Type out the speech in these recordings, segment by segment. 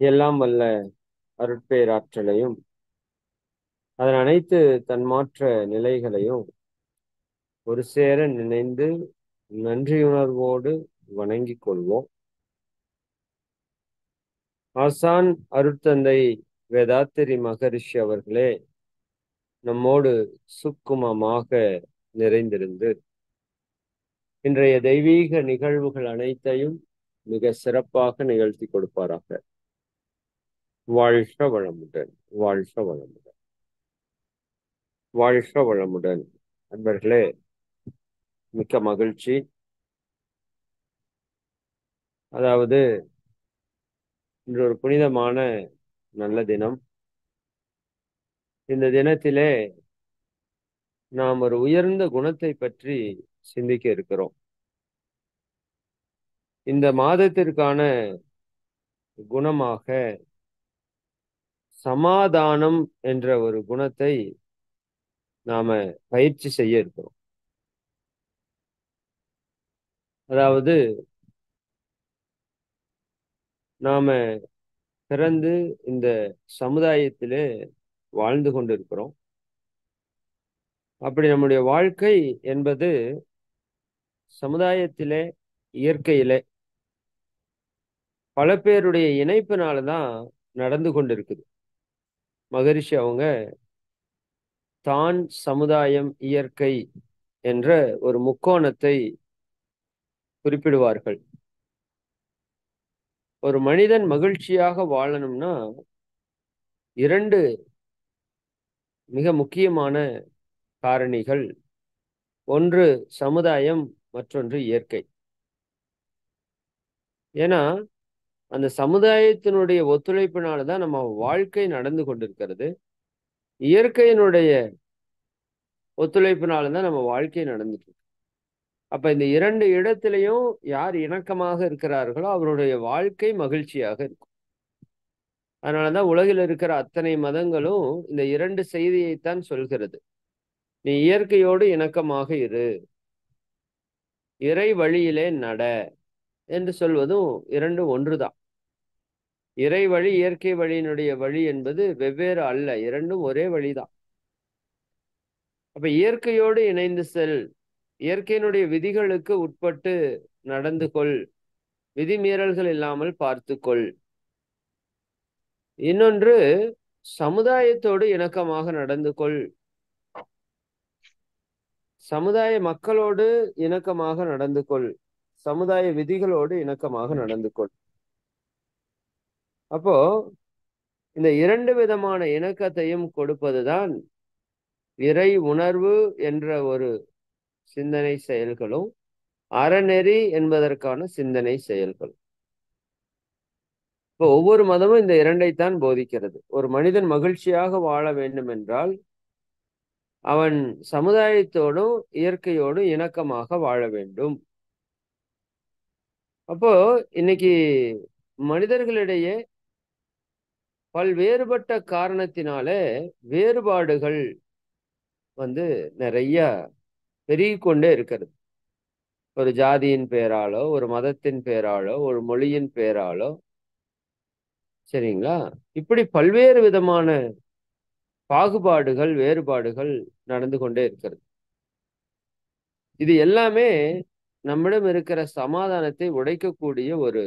எல்லாம் வல்ல அருட்பேராற்றலையும் அதன் அனைத்து தன்மாற்ற நிலைகளையும் ஒரு சேர நினைந்து நன்றியுணர்வோடு வணங்கிக் கொள்வோம். ஆசான் அருட்தந்தை வேதாத்திரி மகரிஷி அவர்களே நம்மோடு சுக்குமமாக நிறைந்திருந்து இன்றைய தெய்வீக நிகழ்வுகள் அனைத்தையும் மிக சிறப்பாக நிகழ்த்தி கொடுப்பாராக. வாழ்க வளமுடன், வாழ்க வளமுடன், வாழ்க வளமுடன். அன்பர்களே, மிக்க மகிழ்ச்சி. அதாவது இன்று ஒரு புனிதமான நல்ல தினம். இந்த தினத்திலே நாம் ஒரு உயர்ந்த குணத்தை பற்றி சிந்திக்க இருக்கிறோம். இந்த மாதத்திற்கான குணமாக சமாதானம் என்ற ஒரு குணத்தை நாம பயிற்சி செய்ய இருக்கிறோம். அதாவது நாம பிறந்து இந்த சமுதாயத்திலே வாழ்ந்து கொண்டிருக்கிறோம். அப்படி நம்முடைய வாழ்க்கை என்பது சமுதாயத்திலே, இயற்கையிலே பல பேருடைய இணைப்பினால்தான் நடந்து கொண்டிருக்குது. மகரிஷி அவங்க தான், சமுதாயம், இயற்கை என்ற ஒரு முக்கோணத்தை குறிப்பிடுவார்கள். ஒரு மனிதன் மகிழ்ச்சியாக வாழணும்னா இரண்டு மிக முக்கியமான காரணிகள். ஒன்று சமுதாயம், மற்றொன்று இயற்கை. ஏன்னா அந்த சமுதாயத்தினுடைய ஒத்துழைப்பினால்தான் நம்ம வாழ்க்கை நடந்து கொண்டிருக்கிறது. இயற்கையினுடைய ஒத்துழைப்பினால்தான் நம்ம வாழ்க்கை நடந்துட்டு இருக்கு. அப்ப இந்த இரண்டு இடத்திலையும் யார் இணக்கமாக இருக்கிறார்களோ அவருடைய வாழ்க்கை மகிழ்ச்சியாக இருக்கும். அதனாலதான் உலகில் இருக்கிற அத்தனை மதங்களும் இந்த இரண்டு செய்தியைத்தான் சொல்கிறது. நீ இயற்கையோடு இணக்கமாக இரு, இறை வழியிலே நட என்று சொல்வதும் இரண்டும் ஒன்றுதான். இறை வழி, இயற்கை வழியினுடைய வழி என்பது வெவ்வேறு அல்ல, இரண்டும் ஒரே வழிதான். அப்ப இயற்கையோடு இணைந்து செல், இயற்கையினுடைய விதிகளுக்கு உட்பட்டு நடந்து கொள், விதிமீறல்கள் இல்லாமல் பார்த்துக்கொள். இன்னொன்று சமுதாயத்தோடு இணக்கமாக நடந்து கொள், சமுதாய மக்களோடு இணக்கமாக நடந்து கொள், சமுதாய விதிகளோடு இணக்கமாக நடந்து கொள். அப்போ இந்த இரண்டு விதமான இணக்கத்தையும் கொடுப்பதுதான் இறை உணர்வு என்ற ஒரு சிந்தனை செயல்களும், அறநெறி என்பதற்கான சிந்தனை செயல்களும். இப்போ ஒவ்வொரு மதமும் இந்த இரண்டைத்தான் போதிக்கிறது. ஒரு மனிதன் மகிழ்ச்சியாக வாழ வேண்டும் என்றால் அவன் சமுதாயத்தோடும் இயற்கையோடும் இணக்கமாக வாழ வேண்டும். அப்போ இன்னைக்கு மனிதர்களிடையே பல்வேறுபட்ட காரணத்தினால வேறுபாடுகள் நிறைய பெருகிக்கொண்டே இருக்கிறது. ஒரு ஜாதியின் பெயராலோ, ஒரு மதத்தின் பெயராலோ, ஒரு மொழியின் பெயராலோ, சரிங்களா, இப்படி பல்வேறு விதமான பாகுபாடுகள், வேறுபாடுகள் நடந்து கொண்டே இருக்கிறது. இது எல்லாமே நம்மிடம் இருக்கிற சமாதானத்தை உடைக்கக்கூடிய ஒரு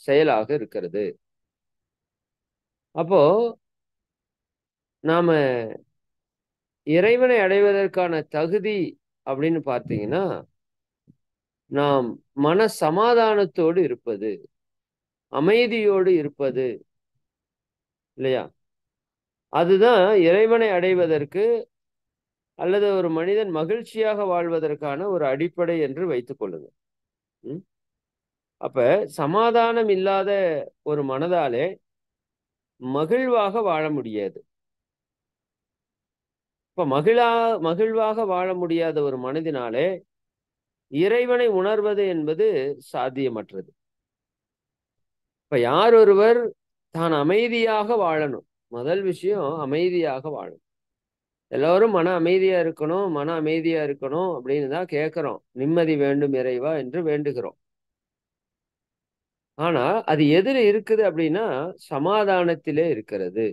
செயலாக இருக்கிறது. அப்போ நாம இறைவனை அடைவதற்கான தகுதி அப்படின்னு பார்த்தீங்கன்னா, நாம் மன சமாதானத்தோடு இருப்பது, அமைதியோடு இருப்பது இல்லையா? அதுதான் இறைவனை அடைவதற்கு அல்லது ஒரு மனிதன் மகிழ்ச்சியாக வாழ்வதற்கான ஒரு அடிப்படை என்று வைத்துக் கொள்ளுங்க. அப்ப சமாதானம் இல்லாத ஒரு மனதாலே மகிழ்வாக வாழ முடியாது. இப்ப மகிழ்வாக வாழ முடியாத ஒரு மனதினாலே இறைவனை உணர்வது என்பது சாத்தியமற்றது. இப்ப யார் ஒருவர் தான் அமைதியாக வாழணும், முதல் விஷயம் அமைதியாக வாழணும். எல்லாரும் மன அமைதியா இருக்கணும், மன அமைதியா இருக்கணும் அப்படின்னு தான் கேட்கிறோம். நிம்மதி வேண்டும் இறைவா என்று வேண்டுகிறோம். ஆனா அது எதுல இருக்குது அப்படின்னா சமாதானத்திலே இருக்கிறது.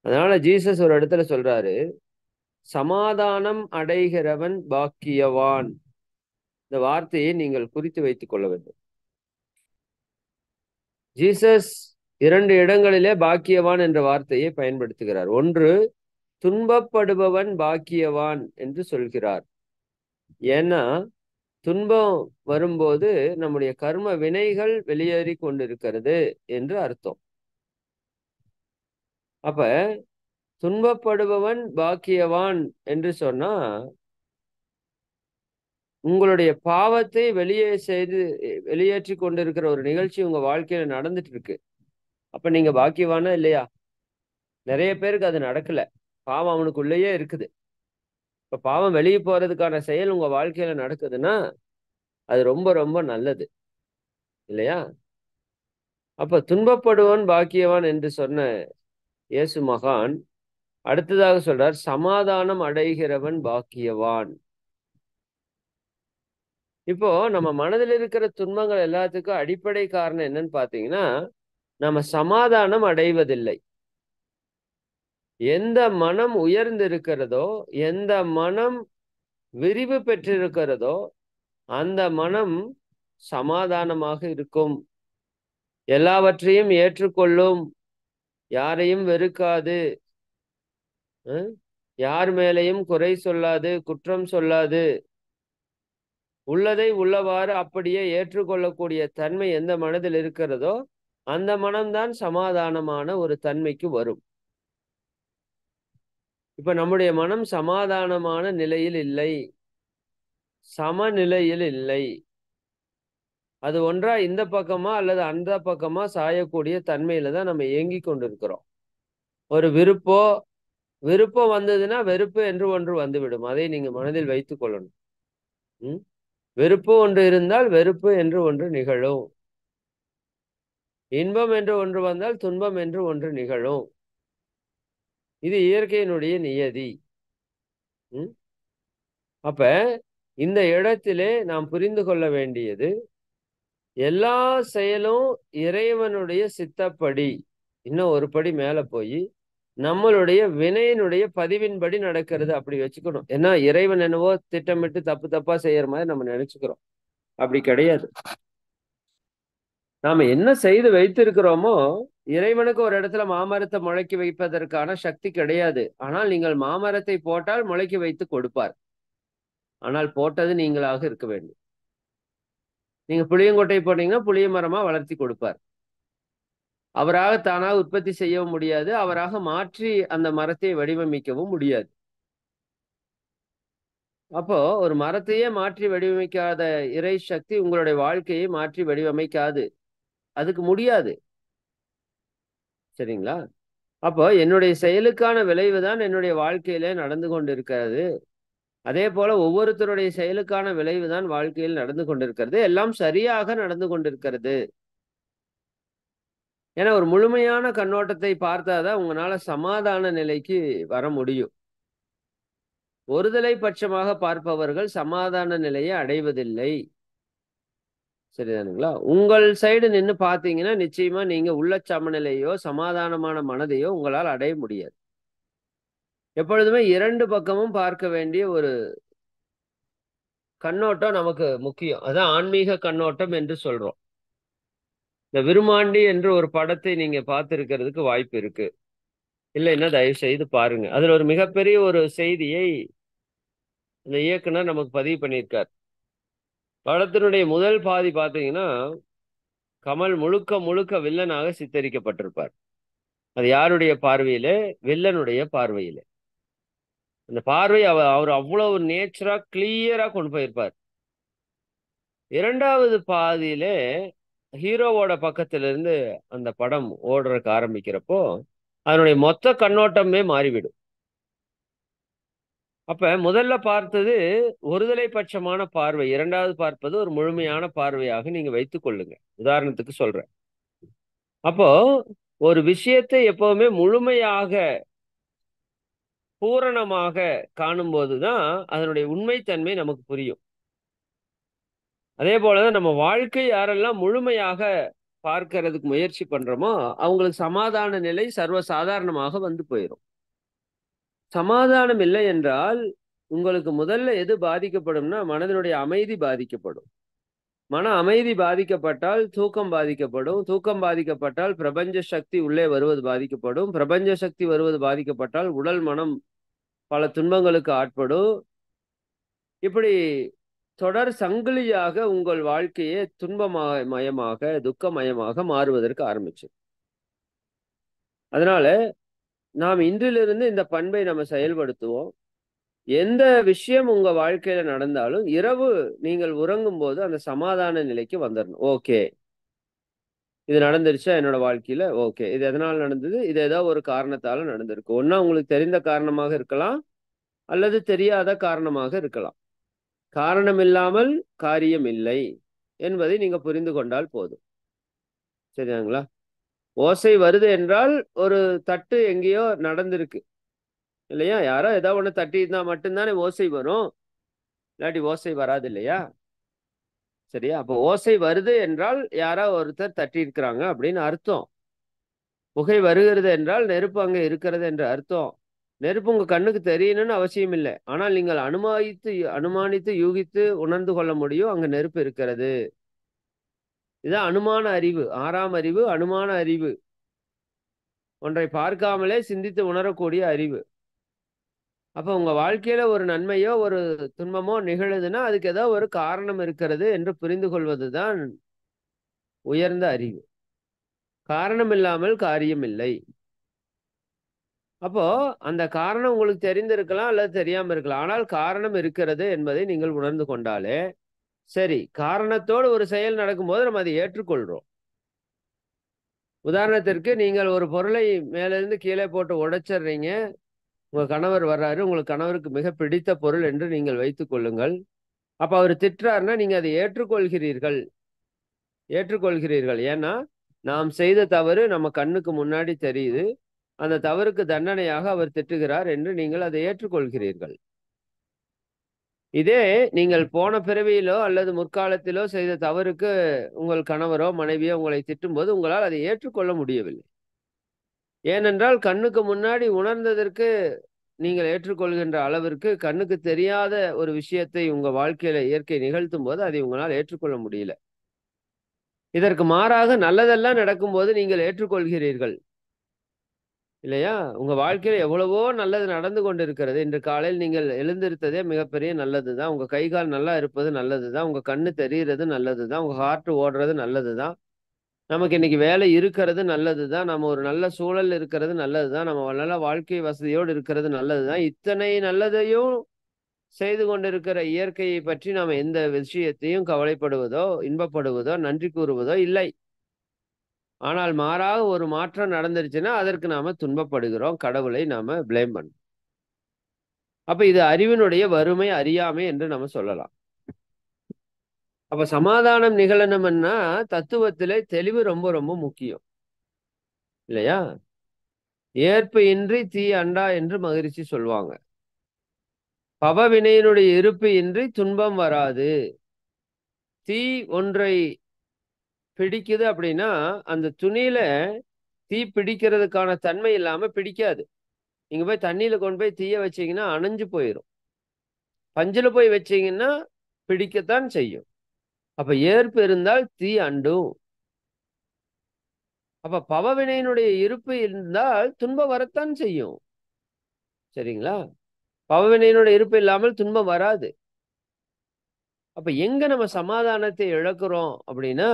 அதனால ஜீசஸ் ஒரு இடத்துல சொல்றாரு, சமாதானம் அடைகிறவன் பாக்கியவான். இந்த வார்த்தையை நீங்கள் குறித்து வைத்துக் கொள்ள வேண்டும். ஜீசஸ் 2 இடங்களிலே பாக்கியவான் என்ற வார்த்தையை பயன்படுத்துகிறார். ஒன்று, துன்பப்படுபவன் பாக்கியவான் என்று சொல்கிறார். ஏன்னா துன்பம் வரும்போது நம்முடைய கர்ம வினைகள் வெளியேறி கொண்டிருக்கிறது என்று அர்த்தம். அப்ப துன்பப்படுபவன் பாக்கியவான் என்று சொன்னா உங்களுடைய பாவத்தை வெளியேற்றி கொண்டிருக்கிற ஒரு நிகழ்ச்சி உங்க வாழ்க்கையில நடந்துட்டு இருக்கு. அப்ப நீங்க பாக்கியவானா இல்லையா? நிறைய பேருக்கு அது நடக்கல. பாவம் அவனுக்குள்ளேயே இருக்குது. இப்ப பாவம் வெளியே போறதுக்கான செயல் உங்க வாழ்க்கையில நடக்குதுன்னா அது ரொம்ப ரொம்ப நல்லது இல்லையா? அப்ப துன்பப்படுவன் பாக்கியவான் என்று சொன்ன இயேசு மகான் அடுத்ததாக சொல்றார், சமாதானம் அடைகிறவன் பாக்கியவான். இப்போ நம்ம மனதில் இருக்கிற துன்பங்கள் எல்லாத்துக்கும் அடிப்படை காரணம் என்னன்னு பாத்தீங்கன்னா, நம்ம சமாதானம் அடைவதில்லை. எந்த மனம் உயர்ந்திருக்கிறதோ, எந்த மனம் விரிவு பெற்றிருக்கிறதோ அந்த மனம் சமாதானமாக இருக்கும். எல்லாவற்றையும் ஏற்றுக்கொள்ளும், யாரையும் வெறுக்காது, யார் மேலையும் குறை சொல்லாது, குற்றம் சொல்லாது, உள்ளதை உள்ளவாறு அப்படியே ஏற்றுக்கொள்ளக்கூடிய தன்மை எந்த மனதில் இருக்கிறதோ அந்த மனம்தான் சமாதானமான ஒரு தன்மைக்கு வரும். இப்ப நம்முடைய மனம் சமாதானமான நிலையில் இல்லை, சமநிலையில் இல்லை. அது ஒன்றா இந்த பக்கமா அல்லது அந்த பக்கமா சாயக்கூடிய தன்மையில தான் நம்ம இயங்கி கொண்டிருக்கிறோம். ஒரு விருப்பம் வந்ததுன்னா வெறுப்பு என்று ஒன்று வந்துவிடும். அதை நீங்க மனதில் வைத்துக் கொள்ளணும். வெறுப்பு ஒன்று இருந்தால் வெறுப்பு என்று ஒன்று நிகழும். இன்பம் என்று ஒன்று வந்தால் துன்பம் என்று ஒன்று நிகழும். இது இயற்கையினுடைய நியதி. அப்ப இந்த இடத்திலே நாம் புரிந்து கொள்ள வேண்டியது, எல்லா செயலும் இறைவனுடைய சித்தப்படி, இன்னும் ஒரு படி மேல போய் நம்மளுடைய வினையினுடைய பதிவின்படி நடக்கிறது அப்படி வச்சுக்கணும். ஏன்னா இறைவன் என்னவோ திட்டமிட்டு தப்பு தப்பா செய்யற மாதிரி நம்ம நினைச்சுக்கிறோம். அப்படி கிடையாது. நாம என்ன செய்து வைத்திருக்கிறோமோ, இறைவனுக்கு ஒரு இடத்துல மாமரத்தை முளைக்க வைப்பதற்கான சக்தி கிடையாது. ஆனால் நீங்கள் மாமரத்தை போட்டால் முளைக்க வைத்து கொடுப்பார். ஆனால் போட்டது நீங்களாக இருக்க வேண்டும். நீங்க புளியங்கொட்டை போட்டீங்கன்னா புளிய மரமா வளர்த்தி கொடுப்பார். அவராக தானாக உற்பத்தி செய்யவும் முடியாது, அவராக மாற்றி அந்த மரத்தை வடிவமைக்கவும் முடியாது. அப்போ ஒரு மரத்தையே மாற்றி வடிவமைக்காத இறை சக்தி உங்களுடைய வாழ்க்கையை மாற்றி வடிவமைக்காது. அதுக்கு முடியாது. சரிங்களா? அப்போ என்னுடைய செயலுக்கான விளைவுதான் என்னுடைய வாழ்க்கையிலே நடந்து கொண்டிருக்கிறது. அதே போல ஒவ்வொருத்தருடைய செயலுக்கான விளைவுதான் வாழ்க்கையில் நடந்து கொண்டிருக்கிறது. எல்லாம் சரியாக நடந்து கொண்டிருக்கிறது. ஏன்னா ஒரு முழுமையான கண்ணோட்டத்தை பார்த்தாதான் உங்களால சமாதான நிலைக்கு வர முடியும். ஒருதலை பட்சமாக பார்ப்பவர்கள் சமாதான நிலையை அடைவதில்லை. சரிதானுங்களா? உங்கள் சைடு நின்று பார்த்தீங்கன்னா நிச்சயமா நீங்க உள்ள சமநிலையோ சமாதானமான மனதையோ உங்களால் அடைய முடியாது. எப்பொழுதுமே 2 பக்கமும் பார்க்க வேண்டிய ஒரு கண்ணோட்டம் நமக்கு முக்கியம். அதான் ஆன்மீக கண்ணோட்டம் என்று சொல்றோம். இந்த விருமாண்டி என்ற ஒரு படத்தை நீங்க பார்த்திருக்கிறதுக்கு வாய்ப்பு இருக்கு. இல்லைன்னா தயவு செய்து பாருங்க. அதுல ஒரு மிகப்பெரிய ஒரு செய்தியை இந்த இயக்குனர் நமக்கு பதிவு பண்ணியிருக்கார். படத்தினுடைய முதல் பாதி பார்த்தீங்கன்னா கமல் முழுக்க முழுக்க வில்லனாக சித்தரிக்கப்பட்டிருப்பார். அது யாருடைய பார்வையிலே? வில்லனுடைய பார்வையிலே. அந்த பார்வை அவர் அவ்வளவு நேச்சரா கிளியரா கொண்டு போயிருப்பார். 2வது பாதியிலே ஹீரோவோட பக்கத்திலிருந்து அந்த படம் ஓடுறதுக்கு ஆரம்பிக்கிறப்போ அதனுடைய மொத்த கண்ணோட்டமே மாறிவிடும். அப்ப முதல்ல பார்த்தது ஒருதலை பட்சமான பார்வை, 2வது பார்ப்பது ஒரு முழுமையான பார்வையாக நீங்க வைத்துக் கொள்ளுங்க. உதாரணத்துக்கு சொல்றேன். அப்போ ஒரு விஷயத்தை எப்பவுமே முழுமையாக பூரணமாக காணும்போதுதான் அதனுடைய உண்மைத்தன்மை நமக்கு புரியும். அதே போலதான் நம்ம வாழ்க்கை யாரெல்லாம் முழுமையாக பார்க்கறதுக்கு முயற்சி பண்றோமோ அவங்களுக்கு சமாதான நிலை சர்வ சாதாரணமாக வந்து போயிடும். சமாதானம் இல்லை என்றால் உங்களுக்கு முதல்ல எது பாதிக்கப்படும்னா மனதினுடைய அமைதி பாதிக்கப்படும். மன அமைதி பாதிக்கப்பட்டால் தூக்கம் பாதிக்கப்படும். தூக்கம் பாதிக்கப்பட்டால் பிரபஞ்ச சக்தி உள்ளே வருவது பாதிக்கப்படும். பிரபஞ்ச சக்தி வருவது பாதிக்கப்பட்டால் உடல் மனம் பல துன்பங்களுக்கு ஆட்படும். இப்படி தொடர் சங்கிலியாக உங்கள் வாழ்க்கையே துன்பமயமாக துக்கமயமாக மாறுவதற்கு ஆரம்பிச்சு. அதனால நாம் இன்றிலிருந்து இந்த பண்பை நம்ம செயல்படுத்துவோம். எந்த விஷயம் உங்க வாழ்க்கையில நடந்தாலும் இரவு நீங்கள் உறங்கும் போது அந்த சமாதான நிலைக்கு வந்துடணும். ஓகே, இது நடந்துருச்சா என்னோட வாழ்க்கையில? ஓகே, இது எதனால நடந்தது? இது ஏதோ ஒரு காரணத்தால நடந்திருக்கு. ஒன்னா உங்களுக்கு தெரிந்த காரணமாக இருக்கலாம், அல்லது தெரியாத காரணமாக இருக்கலாம். காரணம் இல்லாமல் காரியம் இல்லை என்பதை நீங்க புரிந்து கொண்டால் போதும். சரியாங்களா? ஓசை வருது என்றால் ஒரு தட்டு எங்கேயோ நடந்திருக்கு இல்லையா? யாரோ ஏதோ ஒண்ணு தட்டி இருந்தா மட்டும்தானே ஓசை வரும். இல்லாட்டி ஓசை வராது இல்லையா? சரியா? அப்போ ஓசை வருது என்றால் யாரோ ஒருத்தர் தட்டி இருக்கிறாங்க அப்படின்னு அர்த்தம். புகை வருகிறது என்றால் நெருப்பு அங்க இருக்கிறது என்று அர்த்தம். நெருப்பு உங்க கண்ணுக்கு தெரியணும்னு அவசியம் இல்லை. ஆனால் நீங்கள் அனுமானித்து யூகித்து உணர்ந்து கொள்ள முடியும் அங்க நெருப்பு இருக்கிறது. இதுதான் அனுமான அறிவு. 6ஆம் அறிவு அனுமான அறிவு. ஒன்றை பார்க்காமலே சிந்தித்து உணரக்கூடிய அறிவு. அப்ப உங்க வாழ்க்கையில ஒரு நன்மையோ ஒரு துன்பமோ நிகழுதுன்னா அதுக்கு ஏதோ ஒரு காரணம் இருக்கிறது என்று புரிந்து கொள்வதுதான் உயர்ந்த அறிவு. காரணம் இல்லாமல் காரியம் இல்லை. அப்போ அந்த காரணம் உங்களுக்கு தெரிந்திருக்கலாம் அல்லது தெரியாம இருக்கலாம். ஆனால் காரணம் இருக்கிறது என்பதை நீங்கள் உணர்ந்து கொண்டாலே சரி. காரணத்தோடு ஒரு செயல் நடக்கும்போது நம்ம அதை ஏற்றுக்கொள்றோம். உதாரணத்திற்கு நீங்கள் ஒரு பொருளை மேலிருந்து கீழே போட்டு உடைச்சிடுறீங்க. உங்க கணவர் வர்றாரு. உங்களுக்கு கணவருக்கு மிக பிடித்த பொருள் என்று நீங்கள் வைத்துக் கொள்ளுங்கள். அப்ப அவர் திட்டுறாருன்னா நீங்க அதை ஏற்றுக்கொள்கிறீர்கள். ஏன்னா நாம் செய்த தவறு நம்ம கண்ணுக்கு முன்னாடி தெரியுது. அந்த தவறுக்கு தண்டனையாக அவர் திட்டுகிறார் என்று நீங்கள் அதை ஏற்றுக்கொள்கிறீர்கள். இதே நீங்கள் போன பிறவியிலோ அல்லது முற்காலத்திலோ செய்த தவறுக்கு உங்கள் கணவரோ மனைவியோ உங்களை திட்டும்போது உங்களால் அதை ஏற்றுக்கொள்ள முடியவில்லை. ஏனென்றால் கண்ணுக்கு முன்னாடி உணர்ந்ததற்கு நீங்கள் ஏற்றுக்கொள்கின்ற அளவிற்கு கண்ணுக்கு தெரியாத ஒரு விஷயத்தை உங்க வாழ்க்கையில இயற்கை நிகழ்த்தும் போது அதை உங்களால் ஏற்றுக்கொள்ள முடியல. இதற்கு மாறாக நல்லதெல்லாம் நடக்கும்போது நீங்கள் ஏற்றுக்கொள்கிறீர்கள் இல்லையா? உங்க வாழ்க்கையில எவ்வளவோ நல்லது நடந்து கொண்டிருக்கிறது. இன்று காலையில் நீங்கள் எழுந்திருத்ததே மிகப்பெரிய நல்லதுதான். உங்க கை கால் நல்லா இருப்பது நல்லதுதான். உங்க கண்ணு தெரிகிறது நல்லதுதான். உங்க ஹார்ட் ஓடுறது நல்லதுதான். நமக்கு இன்னைக்கு வேலை இருக்கிறது நல்லதுதான். நம்ம ஒரு நல்ல சூழல் இருக்கிறது நல்லதுதான். நம்ம நல்ல வாழ்க்கை வசதியோடு இருக்கிறது நல்லதுதான். இத்தனை நல்லதையும் செய்து கொண்டிருக்கிற இயற்கையை பற்றி நாம் எந்த விஷயத்தையும் கவலைப்படுவதோ இன்பப்படுவதோ நன்றி கூறுவதோ இல்லை. ஆனால் மாறாக ஒரு மாற்றம் நடந்துருச்சுன்னா அதற்கு நாம துன்பப்படுகிறோம். கடவுளை நாம பிளேம் பண்ணோம். அப்ப இது அறிவினுடைய வறுமை அறியாமை என்று நம்ம சொல்லலாம். அப்ப சமாதானம் நிகழணும்னா தத்துவத்திலே தெளிவு ரொம்ப ரொம்ப முக்கியம் இல்லையா? ஏற்பு இன்றி தீ அண்டா என்று மகிழ்ச்சி சொல்லுவாங்க. பவவினையினுடைய இருப்பு இன்றி துன்பம் வராது. தீ ஒன்றை பிடிக்குது அப்படின்னா அந்த துணியில தீ பிடிக்கிறதுக்கான தன்மை இல்லாம பிடிக்காது. நீங்க போய் தண்ணியில கொண்டு போய் தீய வச்சீங்கன்னா அணைஞ்சு போயிடும். பஞ்சுல போய் வச்சீங்கன்னா பிடிக்கத்தான் செய்யும். அப்ப ஏற்பு இருந்தால் தீ அண்டும். அப்ப பவவினையினுடைய இருப்பு இருந்தால் துன்பம் வரத்தான் செய்யும். சரிங்களா? பவவினையினுடைய இருப்பு இல்லாமல் துன்பம் வராது. அப்ப எங்க நம்ம சமாதானத்தை இழக்கிறோம் அப்படின்னா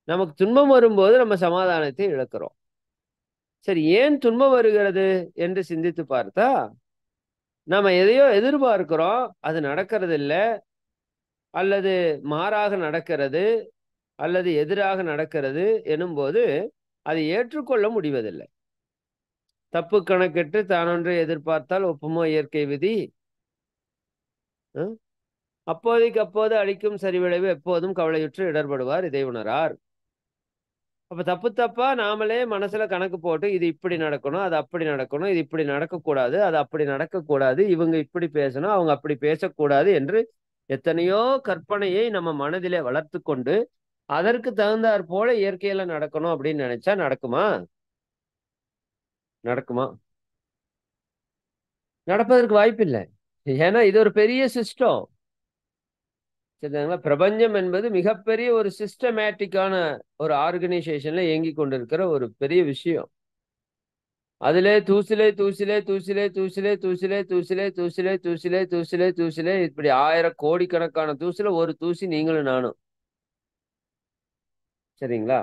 நமக்கு துன்பம் வரும்போது நம்ம சமாதானத்தை இழக்கிறோம். சரி, ஏன் துன்பம் வருகிறது என்று சிந்தித்து பார்த்தா நம்ம எதையோ எதிர்பார்க்கிறோம், அது நடக்கிறது இல்லை, அல்லது மாறாக நடக்கிறது, அல்லது எதிராக நடக்கிறது எனும்போது அதை ஏற்றுக்கொள்ள முடிவதில்லை. தப்பு கணக்கிட்டு தானொன்றை எதிர்பார்த்தால் ஒப்புமோ இயற்கை விதி. அப்போதைக்கு அப்போது அளிக்கும் சரிவிளைவு எப்போதும் கவலையுற்று இடர்படுவார் இதை உணரார். அப்ப தப்பு தப்பா நாமளே மனசுல கணக்கு போட்டு இது இப்படி நடக்கணும், அது அப்படி நடக்கணும், இது இப்படி நடக்கக்கூடாது, அது அப்படி நடக்கக்கூடாது, இவங்க இப்படி பேசணும், அவங்க அப்படி பேசக்கூடாது என்று எத்தனையோ கற்பனையை நம்ம மனதிலே வளர்த்து கொண்டு அதற்கு தகுந்தாற் போல இயற்கையில நடக்கணும் அப்படின்னு நினைச்சா நடக்குமா? நடக்குமா? நடப்பதற்கு வாய்ப்பில்லை. ஏன்னா இது ஒரு பெரிய சிஸ்டம். சரிங்களா? பிரபஞ்சம் என்பது மிகப்பெரிய ஒரு சிஸ்டமேட்டிக்கான ஒரு ஆர்கனைசேஷன்ல இயங்கிக் கொண்டிருக்கிற ஒரு பெரிய விஷயம். அதிலே தூசிலே தூசிலே தூசிலே தூசிலே தூசிலே தூசிலே தூசிலே தூசிலே தூசிலே தூசிலே இப்படி 1000 கோடிக்கணக்கான தூசில ஒரு தூசி நீங்களும் நானும். சரிங்களா?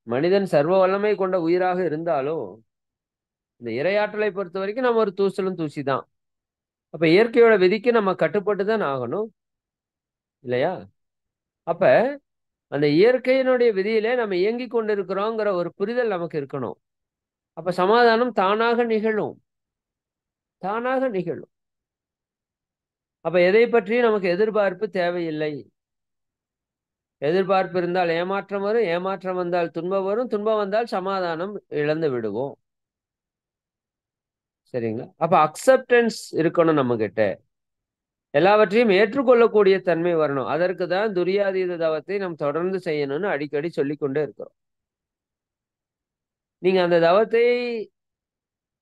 மனிதன் சர்வ வல்லமை கொண்ட உயிராக இருந்தாலும், இந்த இரையாற்றலை பொறுத்தவரைக்கும் நம்ம ஒரு தூசலும் தூசி தான். அப்ப இயற்கையோட விதிக்கு நம்ம கட்டுப்பட்டு தான் ஆகணும். இல்லையா? அப்ப அந்த இயற்கையினுடைய விதியிலே நம்ம இயங்கிக் கொண்டிருக்கிறோங்கிற ஒரு புரிதல் நமக்கு இருக்கணும். அப்ப சமாதானம் தானாக நிகழும். தானாக நிகழும். அப்ப எதை பற்றியும் நமக்கு எதிர்பார்ப்பு தேவையில்லை. எதிர்பார்ப்பு இருந்தால் ஏமாற்றம் வரும். ஏமாற்றம் வந்தால் துன்பம் வரும். துன்பம் வந்தால் சமாதானம் இழந்து விடுவோம். சரிங்களா? அப்ப அக்செப்டன்ஸ் இருக்கணும் நம்மகிட்ட. எல்லாவற்றையும் ஏற்றுக்கொள்ளக்கூடிய தன்மை வரணும். அதற்கு தான் துரியாதீத தவத்தை நாம் தொடர்ந்து செய்யணும்னு அடிக்கடி சொல்லிக் கொண்டே இருக்கிறோம். நீங்க அந்த தவத்தை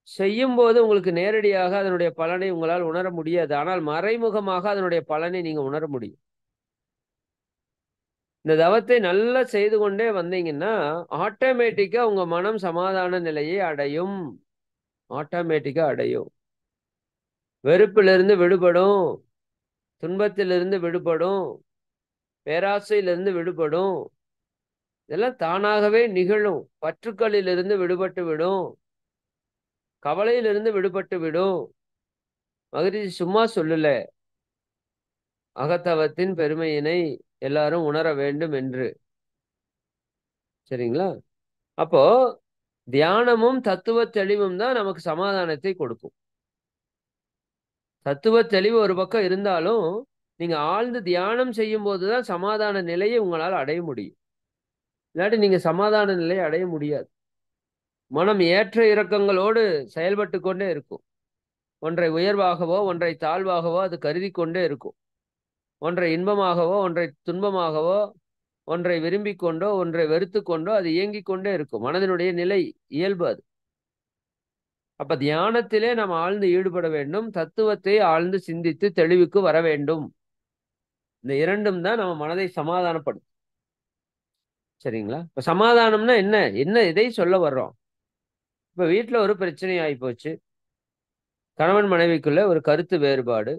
செய்யும்போது உங்களுக்கு நேரடியாக அதனுடைய பலனை உங்களால் உணர முடியாது. ஆனால் மறைமுகமாக அதனுடைய பலனை நீங்க உணர முடியும். இந்த தவத்தை நல்லா செய்து கொண்டே வந்தீங்கன்னா, ஆட்டோமேட்டிக்கா உங்க மனம் சமாதான நிலையை அடையும். ஆட்டோமேட்டிக்கா அடையும். வெறுப்பிலிருந்து விடுபடும். துன்பத்திலிருந்து விடுபடும். பேராசையிலிருந்து விடுபடும். இதெல்லாம் தானாகவே நிகழும். பற்றுக்களிலிருந்து விடுபட்டு விடும். கவலையிலிருந்து விடுபட்டு விடும். மகிழ்ச்சி சும்மா சொல்லல. அகத்தவத்தின் பெருமையினை எல்லாரும் உணர வேண்டும் என்று. சரிங்களா? அப்போ தியானமும் தத்துவ தெளிவும் தான் நமக்கு சமாதானத்தை கொடுக்கும். தத்துவ தெளிவு ஒரு பக்கம் இருந்தாலும், நீங்க ஆழ்ந்து தியானம் செய்யும் போதுதான் சமாதான நிலையை உங்களால் அடைய முடியும். இல்லாட்டி நீங்க சமாதான நிலையை அடைய முடியாது. மனம் ஏற்ற இறக்கங்களோடு செயல்பட்டு கொண்டே இருக்கும். ஒன்றை உயர்வாகவோ, ஒன்றை தாழ்வாகவோ அது கருதி கொண்டே இருக்கும். ஒன்றை இன்பமாகவோ, ஒன்றை துன்பமாகவோ, ஒன்றை விரும்பிக் கொண்டோ, ஒன்றை வெறுத்து கொண்டோ அது இயங்கிக் கொண்டே இருக்கும். மனதினுடைய நிலை இயல்பு அது. அப்ப தியானத்திலே நாம் ஆழ்ந்து ஈடுபட வேண்டும். தத்துவத்தை ஆழ்ந்து சிந்தித்து தெளிவுக்கு வர வேண்டும். இந்த இரண்டும் தான் நம்ம மனதை சமாதானப்படுத்தும். சரிங்களா? இப்ப சமாதானம்னா என்ன? என்ன இதை சொல்ல வர்றோம்? இப்ப வீட்ல ஒரு பிரச்சனை ஆயிப்போச்சு. கணவன் மனைவிக்குள்ள ஒரு கருத்து வேறுபாடு.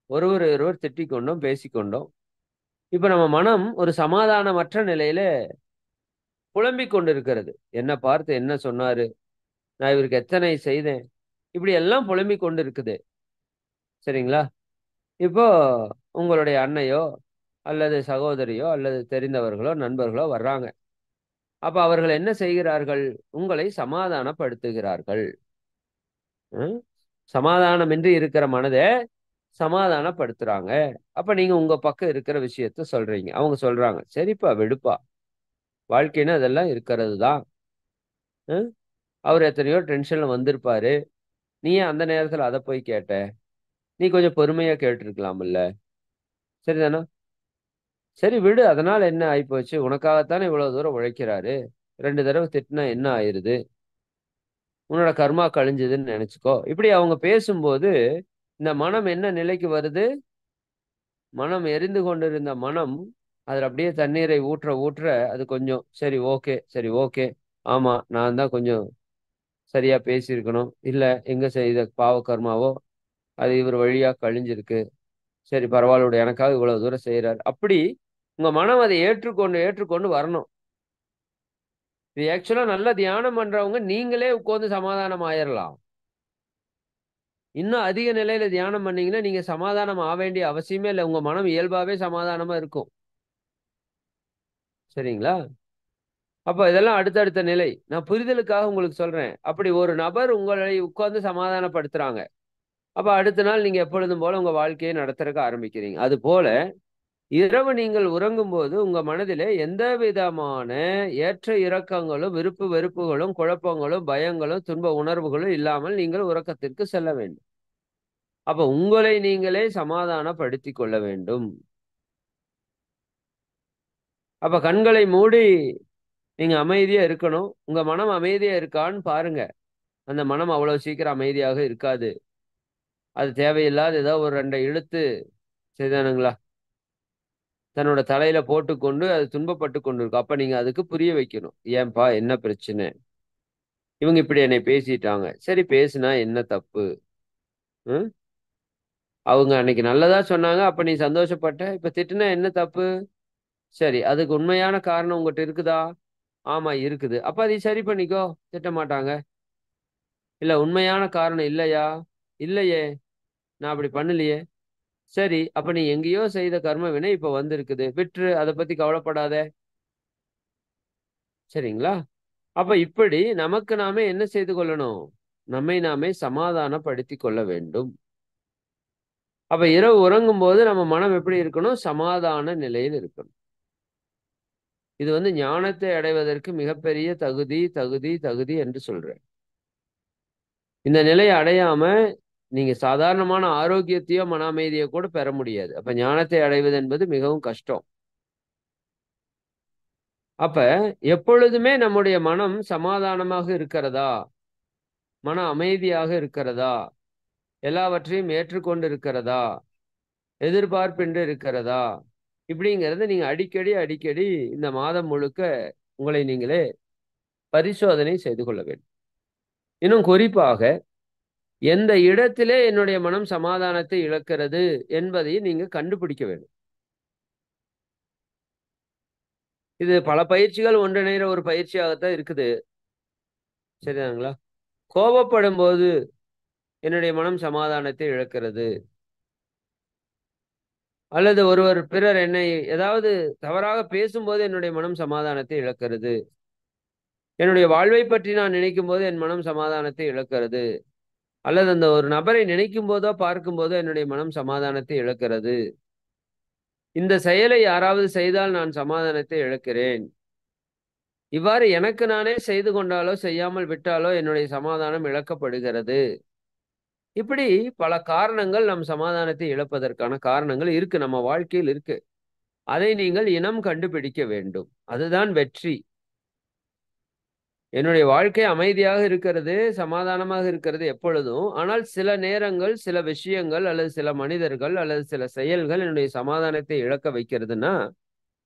ஒருவர் திட்டிக் கொண்டோம், பேசிக்கொண்டோம். இப்ப நம்ம மனம் ஒரு சமாதானமற்ற நிலையில புலம்பிக் கொண்டிருக்கிறது. என்ன பார்த்து என்ன சொன்னாரு? நான் இவருக்கு எத்தனை செய்தேன்? இப்படி எல்லாம் புலம்பிக் கொண்டு இருக்குது. சரிங்களா? இப்போ உங்களுடைய அன்னையோ, அல்லது சகோதரியோ, அல்லது தெரிந்தவர்களோ, நண்பர்களோ வர்றாங்க. அப்ப அவர்கள் என்ன செய்கிறார்கள்? உங்களை சமாதானப்படுத்துகிறார்கள். ம். சமாதானமின்றி இருக்கிற மனத சமாதானப்படுத்துறாங்க. அப்ப நீங்க உங்க பக்கம் இருக்கிற விஷயத்த சொல்றீங்க. அவங்க சொல்றாங்க, "சரிப்பா, விடுப்பா. வாழ்க்கைன்னா அதெல்லாம் இருக்கிறது தான். ம். அவரு எத்தனையோ டென்ஷன்ல வந்திருப்பாரு. நீ ஏன் அந்த நேரத்துல அத போய் கேட்ட? நீ கொஞ்சம் பொறுமையா கேட்டுருக்கலாம்ல்ல. சரிதானா? சரி விடு. அதனால என்ன ஆயிப்போச்சு? உனக்காகத்தானே இவ்வளவு தூரம் உழைக்கிறாரு. 2 தடவ திட்டுனா என்ன ஆயிருது? உன்னோட கர்மா கழிஞ்சதுன்னு நெனச்சுக்கோ." இப்படி அவங்க பேசும்போது, இந்த மனம் என்ன நிலைக்கு வருது? மனம் எரிந்து கொண்டிருந்த மனம், அதுல அப்படியே தண்ணீரை ஊற்ற ஊற்ற, அது கொஞ்சம் சரி ஓகே, சரி ஓகே. ஆமா, நான் தான் கொஞ்சம் சரியா பேசியிருக்கணும். இல்ல எங்க செய்த பாவ கர்மாவோ, அது இவர் வழியா கழிஞ்சிருக்கு. சரி பரவால்ல விடு. எனக்காக இவ்வளவு தூரம் செய்றாரு. அப்படி உங்க மனம் அதை ஏற்றுக்கொண்டு, ஏற்றுக்கொண்டு வரணும். இது ஆக்சுவலா நல்லா தியானம் பண்றவங்க நீங்களே உட்கார்ந்து சமாதானம் ஆயிரலாம். இன்னும் அதிக நிலையில தியானம் பண்ணீங்கன்னா, நீங்க சமாதானம் வேண்டிய அவசியமே இல்ல. உங்க மனம் இயல்பாவே சமாதானமா இருக்கும். சரிங்களா? அப்ப இதெல்லாம் அடுத்தடுத்த நிலை. நான் புரிதலுக்காக உங்களுக்கு சொல்றேன். அப்படி ஒரு நபர் உங்களை உட்கார்ந்து சமாதானப்படுத்துறாங்க. அப்ப அடுத்த நாள் நீங்க எப்பொழுதும் போல உங்க வாழ்க்கையை நடத்துறதுக்கு ஆரம்பிக்கிறீங்க. அதுபோல இரவு நீங்கள் உறங்கும் போது உங்க மனதிலே எந்த விதமான ஏற்ற இறக்கங்களும், விருப்பு வெறுப்புகளும், குழப்பங்களும், பயங்களும், துன்ப உணர்வுகளும் இல்லாமல் நீங்கள் உறக்கத்திற்கு செல்ல வேண்டும். அப்ப உங்களை நீங்களே சமாதானப்படுத்திக் கொள்ள வேண்டும். அப்ப கண்களை மூடி நீங்க அமைதியா இருக்கணும். உங்க மனம் அமைதியா இருக்கான்னு பாருங்க. அந்த மனம் அவ்வளவு சீக்கிரம் அமைதியாக இருக்காது. அது தேவையில்லாத ஏதோ ஒரு 2 இழுத்து சரிதானுங்களா? தன்னோட தலையில போட்டுக்கொண்டு அது துன்பப்பட்டு கொண்டிருக்கும். அப்ப நீங்க அதுக்கு புரிய வைக்கணும். ஏன்பா என்ன பிரச்சனை? இவங்க இப்படி என்னை பேசிட்டாங்க. சரி பேசுனா என்ன தப்பு? ம்? அவங்க அன்னைக்கு நல்லதா சொன்னாங்க. அப்ப நீ சந்தோஷப்பட்ட. இப்ப திட்டுனா என்ன தப்பு? சரி. அதுக்கு உண்மையான காரணம் உன்கிட்ட இருக்குதா? ஆமா இருக்குது. அப்ப அதை சரி பண்ணிக்கோ. திட்ட மாட்டாங்க. இல்ல உண்மையான காரணம் இல்லையா? இல்லையே! நான் அப்படி பண்ணலையே! சரி. அப்ப நீ எங்கேயோ செய்த கர்ம வினை இப்ப வந்திருக்குது. விட்டுரு. அத பத்தி கவலைப்படாத. சரிங்களா? அப்ப இப்படி நமக்கு நாமே என்ன செய்து கொள்ளணும்? நம்மை நாமே சமாதானப்படுத்திக் கொள்ள வேண்டும். அப்ப இரவு உறங்கும்போது நம்ம மனம் எப்படி இருக்கணும்? சமாதான நிலையில் இருக்கணும். இது ஞானத்தை அடைவதற்கு மிகப்பெரிய தகுதி, தகுதி, தகுதி என்று சொல்றேன். இந்த நிலையை அடையாம நீங்க சாதாரணமான ஆரோக்கியத்தையோ, மன அமைதியோ கூட பெற முடியாது. அப்ப ஞானத்தை அடைவது என்பது மிகவும் கஷ்டம். அப்ப எப்பொழுதுமே நம்முடைய மனம் சமாதானமாக இருக்கிறதா? மன அமைதியாக இருக்கிறதா? எல்லாவற்றையும் ஏற்றுக்கொண்டு இருக்கிறதா? எதிர்பார்ப்பின்றி இருக்கிறதா? இப்படிங்கிறத நீங்க அடிக்கடி, அடிக்கடி இந்த மாதம் முழுக்க உங்களை நீங்களே பரிசோதனை செய்து கொள்ள வேண்டும். இன்னும் குறிப்பாக, எந்த இடத்திலே என்னுடைய மனம் சமாதானத்தை இழக்கிறது என்பதை நீங்க கண்டுபிடிக்க வேண்டும். இது பல பயிற்சிகள் ஒன்றிணைற ஒரு பயிற்சியாகத்தான் இருக்குது. சரிதானுங்களா? கோபப்படும்போது என்னுடைய மனம் சமாதானத்தை இழக்கிறது. அல்லது ஒருவர் பிறர் என்னை ஏதாவது தவறாக பேசும்போது என்னுடைய மனம் சமாதானத்தை இழக்கிறது. என்னுடைய வாழ்வை பற்றி நான் நினைக்கும்போது என் மனம் சமாதானத்தை இழக்கிறது. அல்லது அந்த ஒரு நபரை நினைக்கும் போதோ, பார்க்கும் போதோ என்னுடைய மனம் சமாதானத்தை இழக்கிறது. இந்த செயலை யாராவது செய்தால் நான் சமாதானத்தை இழக்கிறேன். இவ்வாறு எனக்கு நானே செய்து கொண்டாலோ, செய்யாமல் விட்டாலோ என்னுடைய சமாதானம் இழக்கப்படுகிறது. இப்படி பல காரணங்கள் நம் சமாதானத்தை இழப்பதற்கான காரணங்கள் இருக்கு. நம்ம வாழ்க்கையில் இருக்கு. அதை நீங்கள் இனம் கண்டுபிடிக்க வேண்டும். அதுதான் வெற்றி. என்னுடைய வாழ்க்கை அமைதியாக இருக்கிறது, சமாதானமாக இருக்கிறது எப்பொழுதும். ஆனால் சில நேரங்கள், சில விஷயங்கள் அல்லது சில மனிதர்கள் அல்லது சில செயல்கள் என்னுடைய சமாதானத்தை இழக்க வைக்கிறதுன்னா,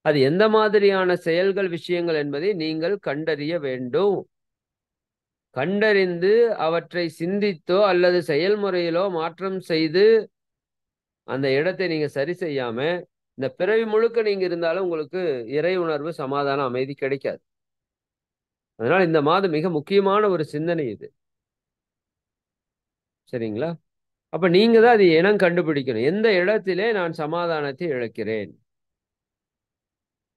அது எந்த மாதிரியான செயல்கள், விஷயங்கள் என்பதை நீங்கள் கண்டறிய வேண்டும். கண்டறிந்து அவற்றை சிந்தித்தோ அல்லது செயல்முறையிலோ மாற்றம் செய்து அந்த இடத்தை நீங்க சரி செய்யாம, இந்த பிறவி முழுக்க நீங்க இருந்தாலும் உங்களுக்கு இறை உணர்வு, சமாதானம், அமைதி கிடைக்காது. அதனால இந்த மாதம் மிக முக்கியமான ஒரு சிந்தனை இது. சரிங்களா? அப்ப நீங்க தான் அது இனம் கண்டுபிடிக்கணும். எந்த இடத்திலே நான் சமாதானத்தை இழக்கிறேன்?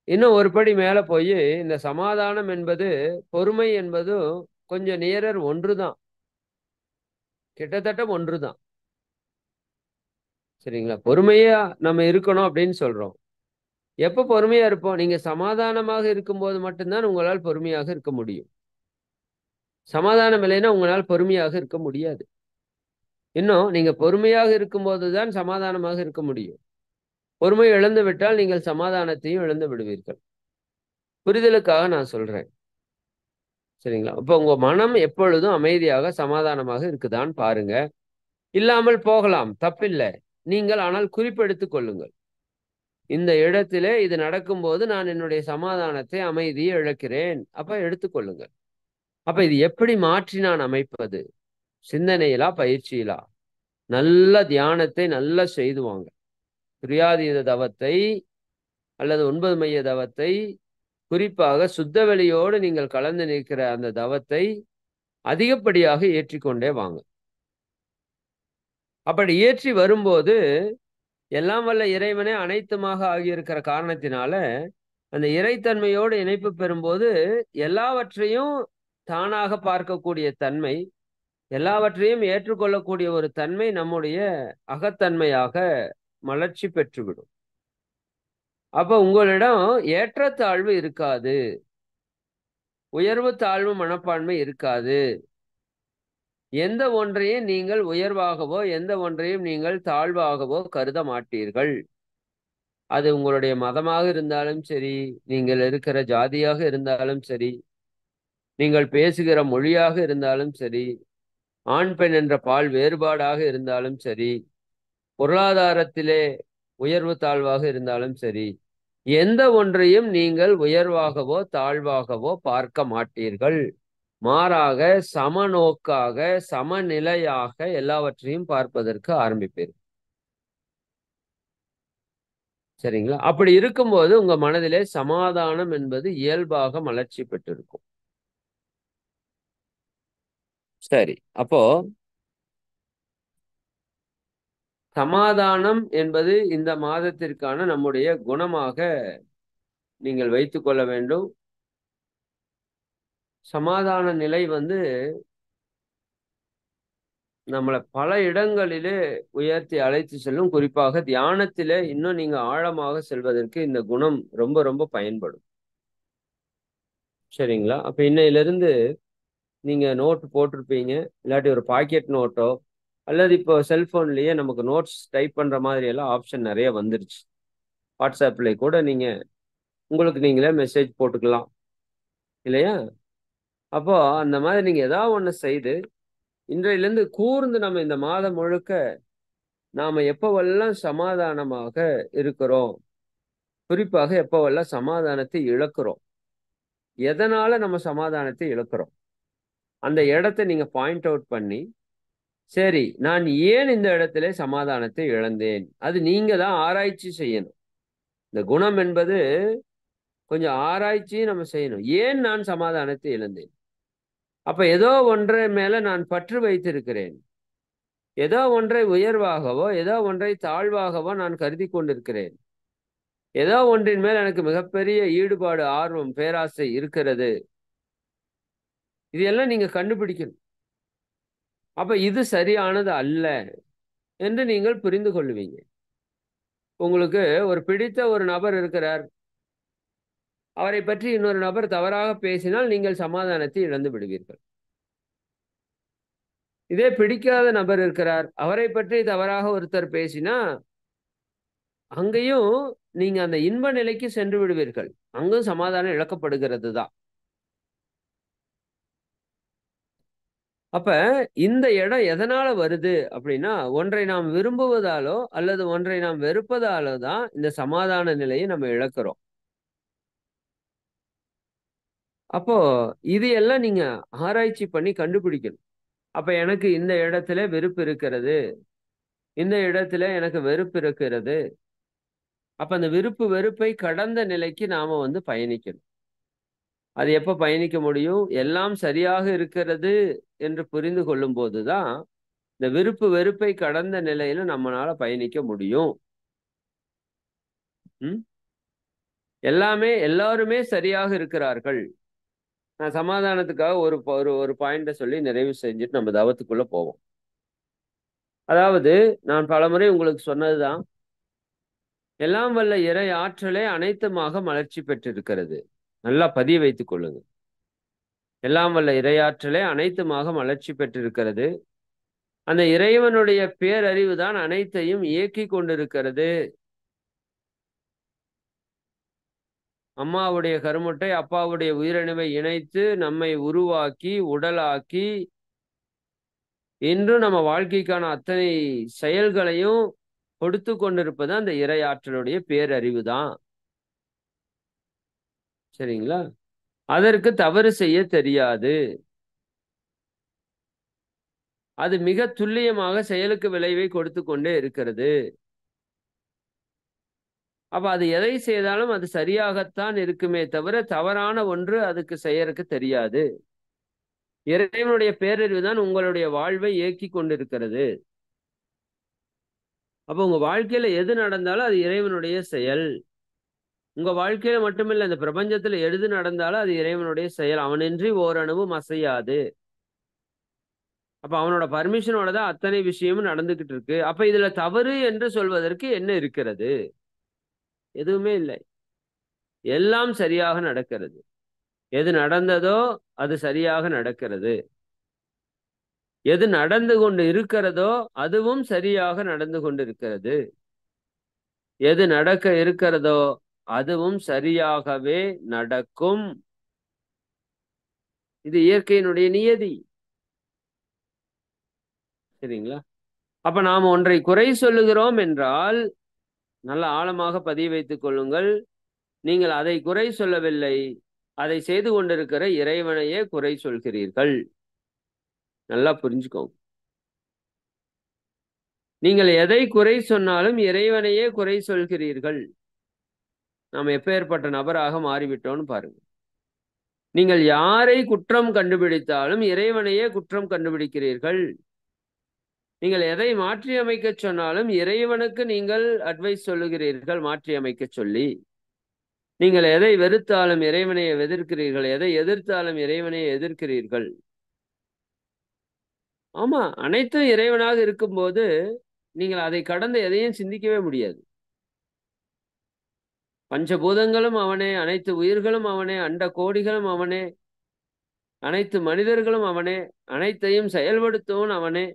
இன்னும் ஒரு படி மேல போயி, இந்த சமாதானம் என்பது, பொறுமை என்பதும் கொஞ்சம் நியரர் ஒன்றுதான். கிட்டத்தட்ட ஒன்றுதான். சரிங்களா? பொறுமையா நம்ம இருக்கணும் அப்படின்னு சொல்றோம். எப்ப பொறுமையா இருப்போம்? நீங்க சமாதானமாக இருக்கும்போது மட்டும் தான் உங்களால் பொறுமையாக இருக்க முடியும். சமாதானம் இல்லைன்னா உங்களால் பொறுமையாக இருக்க முடியாது. இன்னும் நீங்க பொறுமையாக இருக்கும்போது தான் சமாதானமாக இருக்க முடியும். பொறுமை இழந்து விட்டால் நீங்கள் சமாதானத்தையும் இழந்து விடுவீர்கள். புரிதலுக்காக நான் சொல்றேன். சரிங்களா? அப்ப உங்க மனம் எப்பொழுதும் அமைதியாக, சமாதானமாக இருக்குதான்னு பாருங்க. இல்லாமல் போகலாம். தப்பில்ல. நீங்கள் ஆனால் குறிப்பெடுத்துக் கொள்ளுங்கள். இந்த இடத்திலே இது நடக்கும்போது நான் என்னுடைய சமாதானத்தை, அமைதியை இழக்கிறேன். அப்ப எடுத்துக்கொள்ளுங்கள். அப்ப இது எப்படி மாற்றி நான் அமைப்பது? சிந்தனையிலா, பயிற்சியிலா? நல்ல தியானத்தை நல்லா செய்து வாங்க. துரியாதீத தவத்தை அல்லது 9 மைய தவத்தை, குறிப்பாக சுத்தவெளியோடு நீங்கள் கலந்து நிற்கிற அந்த தவத்தை அதிகப்படியாக ஏற்றிக்கொண்டே வாங்க. அப்படி ஏற்றி வரும்போது, எல்லாம் வல்ல இறைவனே அனைத்துமாக ஆகியிருக்கிற காரணத்தினால, அந்த இறைத்தன்மையோடு இணைப்பு பெறும்போது, எல்லாவற்றையும் தானாக பார்க்கக்கூடிய தன்மை, எல்லாவற்றையும் ஏற்றுக்கொள்ளக்கூடிய ஒரு தன்மை நம்முடைய அகத்தன்மையாக மலர்ச்சி பெற்றுவிடும். அப்ப உங்களிடம் ஏற்றத்தாழ்வு இருக்காது, உயர்வு தாழ்வு மனப்பான்மை இருக்காது. எந்த ஒன்றையும் நீங்கள் உயர்வாகவோ எந்த ஒன்றையும் நீங்கள் தாழ்வாகவோ கருத மாட்டீர்கள். அது உங்களுடைய மதமாக இருந்தாலும் சரி, நீங்கள் இருக்கிற ஜாதியாக இருந்தாலும் சரி, நீங்கள் பேசுகிற மொழியாக இருந்தாலும் சரி, ஆண் பெண் என்ற பால் வேறுபாடாக இருந்தாலும் சரி, பொருளாதாரத்திலே உயர்வு தாழ்வாக இருந்தாலும் சரி, எந்த ஒன்றையும் நீங்கள் உயர்வாகவோ தாழ்வாகவோ பார்க்க மாட்டீர்கள். மாறாக சமநோக்காக சமநிலையாக எல்லாவற்றையும் பார்ப்பதற்கு ஆரம்பிப்பீர்கள். சரிங்களா? அப்படி இருக்கும்போது உங்க மனதிலே சமாதானம் என்பது இயல்பாக மலர்ச்சி பெற்றிருக்கும். சரி, அப்போ சமாதானம் என்பது இந்த மாதத்திற்கான நம்முடைய குணமாக நீங்கள் வைத்துக் கொள்ள வேண்டும். சமாதான நிலை வந்து நம்மளை பல இடங்களிலே உயர்த்தி அழைத்து செல்லும். குறிப்பாக தியானத்திலே இன்னும் நீங்க ஆழமாக செல்வதற்கு இந்த குணம் ரொம்ப ரொம்ப பயன்படும். சரிங்களா? அப்ப இன்னையிலிருந்து நீங்க நோட் போட்டிருப்பீங்க, இல்லாட்டி ஒரு பாக்கெட் நோட்டோ அல்லது இப்போ செல்போன்லயே நமக்கு நோட்ஸ் டைப் பண்ற மாதிரி எல்லாம் ஆப்ஷன் நிறைய வந்துருச்சு. வாட்ஸ்அப்ல கூட நீங்க உங்களுக்கு நீங்களே மெசேஜ் போட்டுக்கலாம் இல்லையா? அப்போ அந்த மாதிரி நீங்க ஏதாவது ஒண்ணு செய்து இன்றையிலிருந்து கூர்ந்து நம்ம இந்த மாதம் முழுக்க நாம எப்பவெல்லாம் சமாதானமாக இருக்கிறோம், குறிப்பாக எப்பவெல்லாம் சமாதானத்தை இழக்கிறோம், எதனால நம்ம சமாதானத்தை இழக்கிறோம், அந்த இடத்தை நீங்க பாயிண்ட் அவுட் பண்ணி, சரி நான் ஏன் இந்த இடத்துல சமாதானத்தை இழந்தேன், அது நீங்க தான் ஆராய்ச்சி செய்யணும். இந்த குணம் என்பது கொஞ்சம் ஆராய்ச்சியும் நம்ம செய்யணும். ஏன் நான் சமாதானத்தை இழந்தேன்? அப்ப ஏதோ ஒன்றை மேல நான் பற்று வைத்திருக்கிறேன், ஏதோ ஒன்றை உயர்வாகவோ ஏதோ ஒன்றை தாழ்வாகவோ நான் கருதி கொண்டிருக்கிறேன், ஏதோ ஒன்றின் மேல் எனக்கு மிகப்பெரிய ஈடுபாடு ஆர்வம் பேராசை இருக்கிறது. இது எல்லாம் நீங்க கண்டுபிடிக்கணும். அப்ப இது சரியானது அல்ல என்று நீங்கள் புரிந்து கொள்வீங்க. உங்களுக்கு ஒரு பிடித்த ஒரு நபர் இருக்கிறார், அவரை பற்றி இன்னொரு நபர் தவறாக பேசினால் நீங்கள் சமாதானத்தை இழந்து விடுவீர்கள். இதே பிடிக்காத நபர் இருக்கிறார், அவரை பற்றி தவறாக ஒருத்தர் பேசினா அங்கேயும் நீங்க அந்த இன்ப நிலைக்கு சென்று விடுவீர்கள். அங்கும் சமாதானம் இழக்கப்படுகிறது தான். அப்ப இந்த இடம் எதனால வருது அப்படின்னா, ஒன்றை நாம் விரும்புவதாலோ அல்லது ஒன்றை நாம் வெறுப்பதாலோ தான் இந்த சமாதான நிலையை நம்ம இழக்கிறோம். அப்போ இது எல்லாம் நீங்க ஆராய்ச்சி பண்ணி கண்டுபிடிக்கணும். அப்ப எனக்கு இந்த இடத்துல வெறுப்பு இருக்கிறது, இந்த இடத்துல எனக்கு வெறுப்பு இருக்கிறது. அப்ப அந்த விருப்பு வெறுப்பை கடந்த நிலைக்கு நாம வந்து பயணிக்கணும். அது எப்ப பயணிக்க முடியும்? எல்லாம் சரியாக இருக்கிறது என்று புரிந்து கொள்ளும் போதுதான் இந்த விருப்பு வெறுப்பை கடந்த நிலையில நம்மளால பயணிக்க முடியும். எல்லாருமே சரியாக இருக்கிறார்கள். நான் சமாதானத்துக்காக ஒரு ஒரு ஒரு பாயிண்ட சொல்லி நிறைவு செஞ்சுட்டு நம்ம தவத்துக்குள்ள போவோம். அதாவது நான் பலமுறை உங்களுக்கு சொன்னதுதான், எல்லாம் வல்ல இறை ஆற்றலே அனைத்துமாக மலர்ச்சி பெற்றிருக்கிறது. நல்லா பதிய வைத்துக் கொள்ளுங்க. எல்லாம் வல்ல இறையாற்றலே அனைத்துமாக மலர்ச்சி பெற்றிருக்கிறது. அந்த இறைவனுடைய பேரறிவு தான் அனைத்தையும் இயக்கி கொண்டிருக்கிறது. அம்மாவுடைய கருமுட்டை அப்பாவுடைய உயிரணுவை இணைத்து நம்மை உருவாக்கி உடலாக்கி இன்றும் நம்ம வாழ்க்கைக்கான அத்தனை செயல்களையும் கொடுத்து கொண்டிருப்பது அந்த இறையாற்றலுடைய பேரறிவு தான். சரிங்களா? அதற்கு தவறு செய்ய தெரியாது. அது மிக துல்லியமாக செயலுக்கு விளைவை கொடுத்து கொண்டே இருக்கிறது. அப்ப அது எதை செய்தாலும் அது சரியாகத்தான் இருக்குமே தவிர தவறான ஒன்று அதுக்கு செய்யறதுக்கு தெரியாது. இறைவனுடைய பேரறிவு தான் உங்களுடைய வாழ்வை இயக்கி கொண்டிருக்கிறது. அப்ப உங்க வாழ்க்கையில எது நடந்தாலும் அது இறைவனுடைய செயல். உங்க வாழ்க்கையில மட்டுமில்ல, இந்த பிரபஞ்சத்துல எது நடந்தாலும் அது இறைவனுடைய செயல். அவனின்றி ஓரணுவும் அசையாது. அப்ப அவனோட பர்மிஷனோட தான் அத்தனை விஷயமும் நடந்துகிட்டு இருக்கு. அப்ப இதுல தவறு என்று சொல்வதற்கு என்ன இருக்கிறது? எதுவுமே இல்லை. எல்லாம் சரியாக நடக்கிறது. எது நடந்ததோ அது சரியாக நடக்கிறது. எது நடந்து கொண்டு இருக்கிறதோ அதுவும் சரியாக நடந்து கொண்டிருக்கிறது. எது நடக்க இருக்கிறதோ அதுவும் சரியாகவே நடக்கும். இது இயற்கையினுடைய நியதி. சரிங்களா? அப்ப நாம் ஒன்றை குறை சொல்லுகிறோம் என்றால் நல்ல ஆழமாக பதிய வைத்துக் கொள்ளுங்கள். நீங்கள் அதை குறை சொல்லவில்லை, அதை செய்து கொண்டிருக்கிற இறைவனையே குறை சொல்கிறீர்கள். நல்லா புரிஞ்சுக்கோங்க. நீங்கள் எதை குறை சொன்னாலும் இறைவனையே குறை சொல்கிறீர்கள். நாம் எப்பேற்பட்ட நபராக மாறிவிட்டோம்னு பாருங்க. நீங்கள் யாரை குற்றம் கண்டுபிடித்தாலும் இறைவனையே குற்றம் கண்டுபிடிக்கிறீர்கள். நீங்கள் எதை மாற்றி அமைக்க சொன்னாலும் இறைவனுக்கு நீங்கள் அட்வைஸ் சொல்லுகிறீர்கள் மாற்றி அமைக்க சொல்லி. நீங்கள் எதை வெறுத்தாலும் இறைவனையை எதிர்க்கிறீர்கள், எதை எதிர்த்தாலும் இறைவனையை எதிர்க்கிறீர்கள். ஆமா, அனைத்தும் இறைவனாக இருக்கும்போது நீங்கள் அதை கடந்து எதையும் சிந்திக்கவே முடியாது. பஞ்சபூதங்களும் அவனே, அனைத்து உயிர்களும் அவனே, அண்ட கோடிகளும் அவனே, அனைத்து மனிதர்களும் அவனே, அனைத்தையும் செயல்படுத்துவன் அவனே.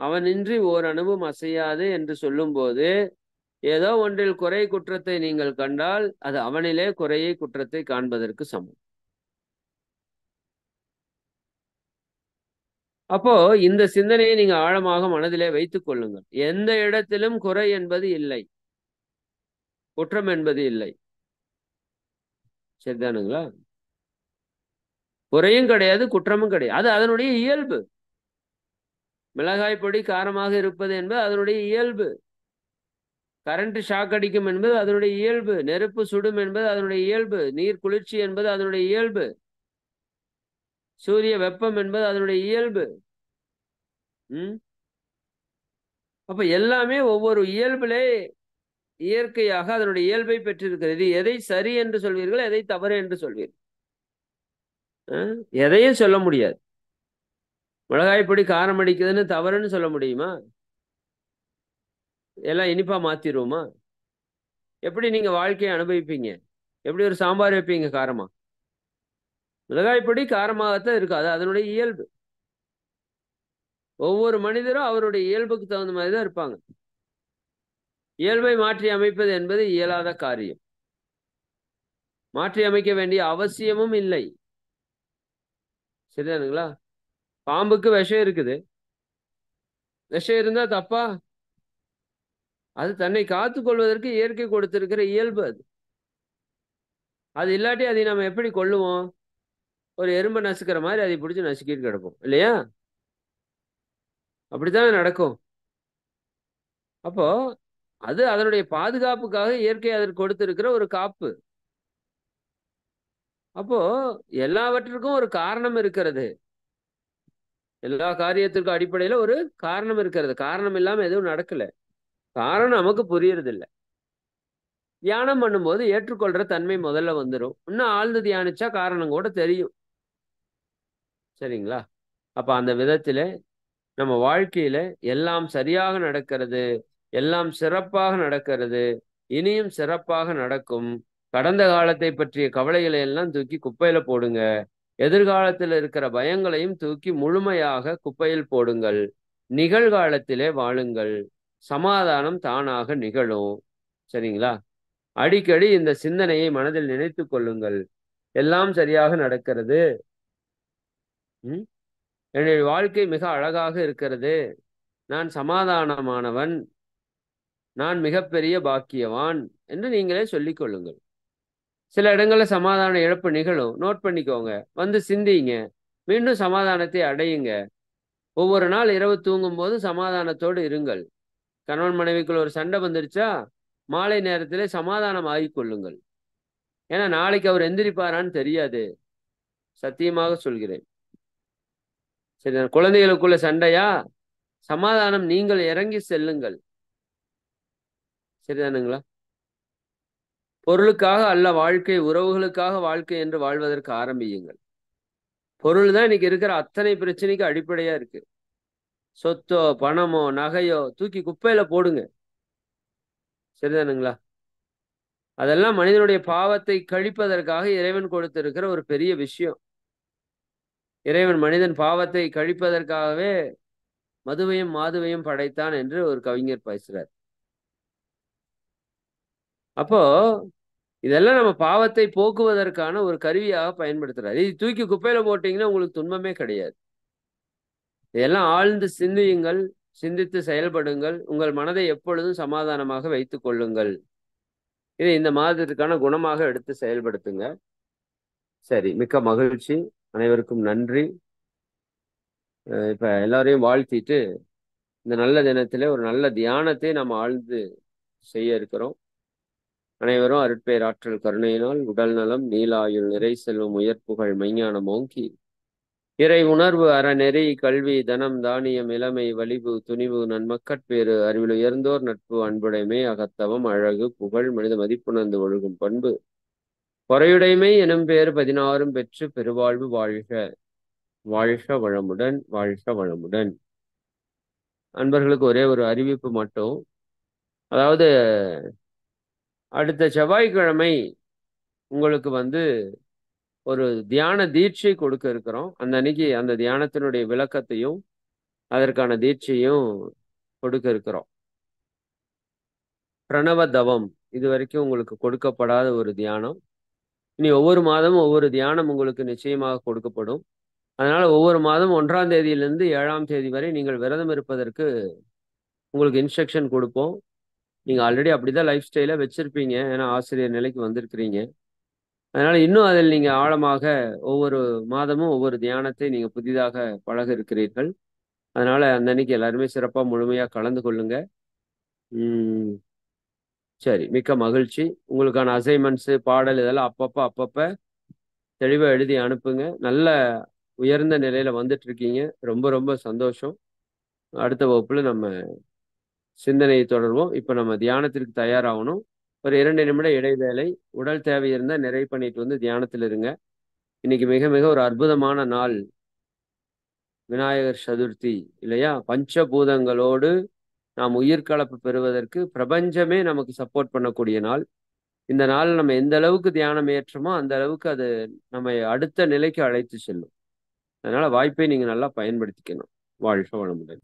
அவனின்றி ஓர் அணுவும் அசையாது என்று சொல்லும்போது ஏதோ ஒன்றில் குறை குற்றத்தை நீங்கள் கண்டால் அது அவனிலே குறையை குற்றத்தை காண்பதற்கு சமம். அப்போ இந்த சிந்தனையை நீங்க ஆழமாக மனதிலே வைத்துக் கொள்ளுங்கள். எந்த இடத்திலும் குறை என்பது இல்லை, குற்றம் என்பது இல்லை. சரிதானுங்களா? குறையும் கிடையாது, குற்றமும் கிடையாது. அது அதனுடைய இயல்பு. மிளகாய் பொடி காரமாக இருப்பது என்பது அதனுடைய இயல்பு. கரண்ட் ஷாக் அடிக்கும் என்பது அதனுடைய இயல்பு. நெருப்பு சுடும் என்பது அதனுடைய இயல்பு. நீர் குளிர்ச்சி என்பது அதனுடைய இயல்பு. சூரிய வெப்பம் என்பது அதனுடைய இயல்பு. அப்ப எல்லாமே ஒவ்வொரு இயல்பிலே இயற்கையாக அதனுடைய இயல்பை பெற்றிருக்கிறது. எதை சரி என்று சொல்வீர்கள், எதை தவறு என்று சொல்வீர்கள்? எதையும் சொல்ல முடியாது. மிளகாய் பொடி காரம் அடிக்குதுன்னு தவறுன்னு சொல்ல முடியுமா? எல்லாம் இனிப்பா மாத்திருவோமா? எப்படி நீங்க வாழ்க்கையை அனுபவிப்பீங்க? எப்படி ஒரு சாம்பார் வைப்பீங்க காரமா? மிளகாய் பொடி காரமாகத்தான் இருக்கு. அது அதனுடைய இயல்பு. ஒவ்வொரு மனிதரும் அவருடைய இயல்புக்கு தகுந்த மாதிரி தான் இருப்பாங்க. இயல்பை மாற்றி அமைப்பது என்பது இயலாத காரியம். மாற்றி அமைக்க வேண்டிய அவசியமும் இல்லை. சரிதானுங்களா? பாம்புக்கு விஷம் இருக்குது. விஷம் இருந்தா தப்பா? அது தன்னை காத்துக் கொள்வதற்கு இயற்கை கொடுத்திருக்கிற இயல்பு அது. அது இல்லாட்டி அதை நம்ம எப்படி கொள்ளுவோம்? ஒரு எறும்பை நசுக்கிற மாதிரி அதை பிடிச்சி நசுக்கிட்டு கிடப்போம் இல்லையா? அப்படித்தானே நடக்கும். அப்போ அது அதனுடைய பாதுகாப்புக்காக இயற்கை அதற்கு கொடுத்திருக்கிற ஒரு காப்பு. அப்போ எல்லாவற்றுக்கும் ஒரு காரணம் இருக்கிறது. எல்லா காரியத்திற்கும் அடிப்படையில ஒரு காரணம் இருக்கிறது. காரணம் இல்லாம எதுவும் நடக்கல. காரணம் நமக்கு புரியறது இல்லை. தியானம் பண்ணும்போது ஏற்றுக்கொள்ற தன்மை முதல்ல வந்துடும். இன்னும் ஆழ்ந்து தியானிச்சா காரணம் கூட தெரியும். சரிங்களா? அப்ப அந்த விதத்தில நம்ம வாழ்க்கையில எல்லாம் சரியாக நடக்கிறது, எல்லாம் சிறப்பாக நடக்கிறது, இனியும் சிறப்பாக நடக்கும். கடந்த காலத்தை பற்றிய கவலைகளை எல்லாம் தூக்கி குப்பையில போடுங்க. எதிர்காலத்தில் இருக்கிற பயங்களையும் தூக்கி முழுமையாக குப்பையில் போடுங்கள். நிகழ்காலத்திலே வாழுங்கள். சமாதானம் தானாக நிகழும். சரிங்களா? அடிக்கடி இந்த சிந்தனையை மனதில் நினைத்து கொள்ளுங்கள். எல்லாம் சரியாக நடக்கிறது. என்னுடைய வாழ்க்கை மிக அழகாக இருக்கிறது. நான் சமாதானமானவன். நான் மிகப்பெரிய பாக்கியவான் என்று நீங்களே சொல்லிக் கொள்ளுங்கள். சில இடங்கள்ல சமாதான இழப்பு நிகழும். நோட் பண்ணிக்கோங்க. வந்து சிந்திங்க. மீண்டும் சமாதானத்தை அடையுங்க. ஒவ்வொரு நாள் இரவு தூங்கும் போது சமாதானத்தோடு இருங்கள். கணவன் மனைவிக்குள் ஒரு சண்டை வந்துருச்சா மாலை நேரத்திலே சமாதானம் ஆகிக் கொள்ளுங்கள். ஏன்னா நாளைக்கு அவர் எந்திரிப்பாரான்னு தெரியாது. சத்தியமாக சொல்கிறேன். சரி, குழந்தைகளுக்குள்ள சண்டையா? சமாதானம், நீங்கள் இறங்கி செல்லுங்கள். சரிதானுங்களா? பொருளுக்காக அல்ல வாழ்க்கை, உறவுகளுக்காக வாழ்க்கை என்று வாழ்வதற்கு ஆரம்பியுங்கள். பொருள் தான் இன்னைக்கு இருக்கிற அத்தனை பிரச்சனைக்கு அடிப்படையா இருக்கு. சொத்தோ பணமோ நகையோ தூக்கி குப்பையில போடுங்க. சரிதானுங்களா? அதெல்லாம் மனிதனுடைய பாவத்தை கழிப்பதற்காக இறைவன் கொடுத்திருக்கிற ஒரு பெரிய விஷயம். இறைவன் மனிதன் பாவத்தை கழிப்பதற்காகவே மதுவையும் மாதுவையும் படைத்தான் என்று ஒரு கவிஞர் பேசுறார். அப்போ இதெல்லாம் நம்ம பாவத்தை போக்குவதற்கான ஒரு கருவியாக பயன்படுத்துறாரு. இது தூக்கி குப்பையில போட்டீங்கன்னா உங்களுக்கு துன்பமே கிடையாது. இதெல்லாம் ஆழ்ந்து சிந்தியுங்கள், சிந்தித்து செயல்படுங்கள். உங்கள் மனதை எப்பொழுதும் சமாதானமாக வைத்துக் கொள்ளுங்கள். இதை இந்த மாதத்திற்கான குணமாக எடுத்து செயல்படுத்துங்க. சரி, மிக்க மகிழ்ச்சி. அனைவருக்கும் நன்றி. இப்ப எல்லாரையும் வாழ்த்திட்டு இந்த நல்ல தினத்திலே ஒரு நல்ல தியானத்தை நாம் ஆழ்ந்து செய்ய இருக்கிறோம். அனைவரும் அருட்பேர் ஆற்றல் கருணையினால் உடல் நலம், நீலாயுள், நிறை செல்வம், உயர்ப்புகள், மெய்ஞானம் ஓங்கி இறை உணர்வு, அறநெறி, கல்வி, தனம், தானியம், இளமை, வலிவு, துணிவு, நன்மக்கட்பேறு, அறிவில் உயர்ந்தோர் நட்பு, அன்புடைமை, அகத்தவம், அழகு, புகழ், மனித மதிப்புணர்ந்து ஒழுகும் பண்பு, பொறையுடைமை எனும் பேர் 16 பெற்று பெருவாழ்வு வாழ்க. வாழ்க வளமுடன், வாழ்க வளமுடன். அன்பர்களுக்கு ஒரே ஒரு அறிவிப்பு மட்டும். அதாவது அடுத்த செவ்வாய்க்கிழமை உங்களுக்கு ஒரு தியான தீட்சை கொடுக்க இருக்கிறோம். அந்த அன்னைக்கு அந்த தியானத்தினுடைய விளக்கத்தையும் அதற்கான தீட்சையும் கொடுக்க இருக்கிறோம். பிரணவ தவம் இது வரைக்கும் உங்களுக்கு கொடுக்கப்படாத ஒரு தியானம். இனி ஒவ்வொரு மாதமும் ஒவ்வொரு தியானம் உங்களுக்கு நிச்சயமாக கொடுக்கப்படும். அதனால ஒவ்வொரு மாதம் 1ஆம் தேதியிலிருந்து 7ஆம் தேதி வரை நீங்கள் விரதம் இருப்பதற்கு உங்களுக்கு இன்ஸ்ட்ரக்ஷன் கொடுப்போம். நீங்க ஆல்ரெடி அப்படிதான் லைஃப் ஸ்டைல வச்சிருப்பீங்க. ஏன்னா ஆசிரியர் நிலைக்கு வந்திருக்கிறீங்க. அதனால இன்னும் அதில் நீங்க ஆழமாக ஒவ்வொரு மாதமும் ஒவ்வொரு தியானத்தை நீங்க புதிதாக பழக இருக்கிறீர்கள். அதனால அந்த அன்னைக்கு எல்லாருமே சிறப்பா முழுமையா கலந்து கொள்ளுங்க. சரி, மிக்க மகிழ்ச்சி. உங்களுக்கான அசைன்மெண்ட்ஸ், பாடல் இதெல்லாம் அப்பப்ப தெளிவா எழுதி அனுப்புங்க. நல்ல உயர்ந்த நிலையில வந்துட்டு இருக்கீங்க. ரொம்ப ரொம்ப சந்தோஷம். அடுத்த வகுப்புல நம்ம சிந்தனையை தொடர்வோம். இப்ப நம்ம தியானத்திற்கு தயாராகணும். ஒரு 2 நிமிட இடைவேளை. உடல் தேவை இருந்தா நிறைவு பண்ணிட்டு தியானத்தில் இருங்க. இன்னைக்கு மிக மிக ஒரு அற்புதமான நாள். விநாயகர் சதுர்த்தி இல்லையா? பஞ்சபூதங்களோடு நாம் உயிர்கலப்பு பெறுவதற்கு பிரபஞ்சமே நமக்கு சப்போர்ட் பண்ணக்கூடிய நாள். இந்த நாள் நம்ம எந்த அளவுக்கு தியானம் ஏற்றமோ அந்த அளவுக்கு அது நம்ம அடுத்த நிலைக்கு அழைத்து செல்லும். அதனால வாய்ப்பை நீங்க நல்லா பயன்படுத்திக்கணும். வாழ்க வளமுடன்.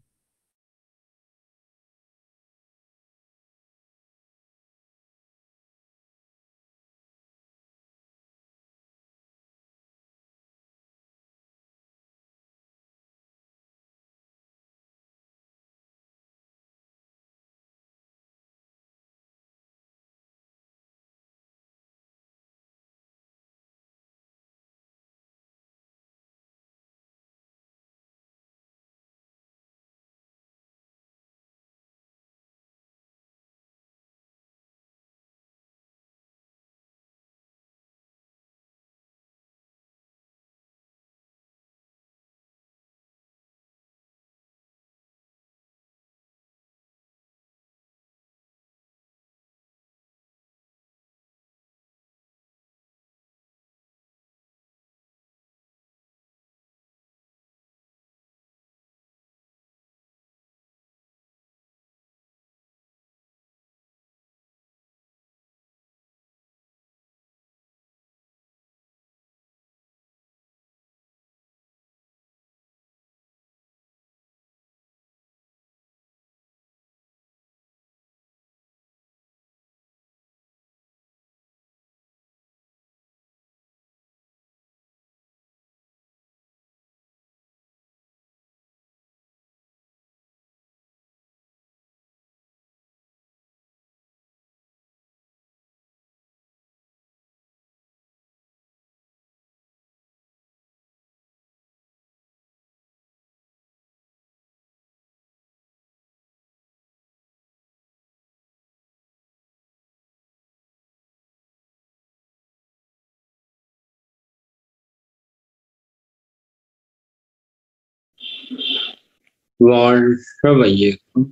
வாழ்க வையகம்,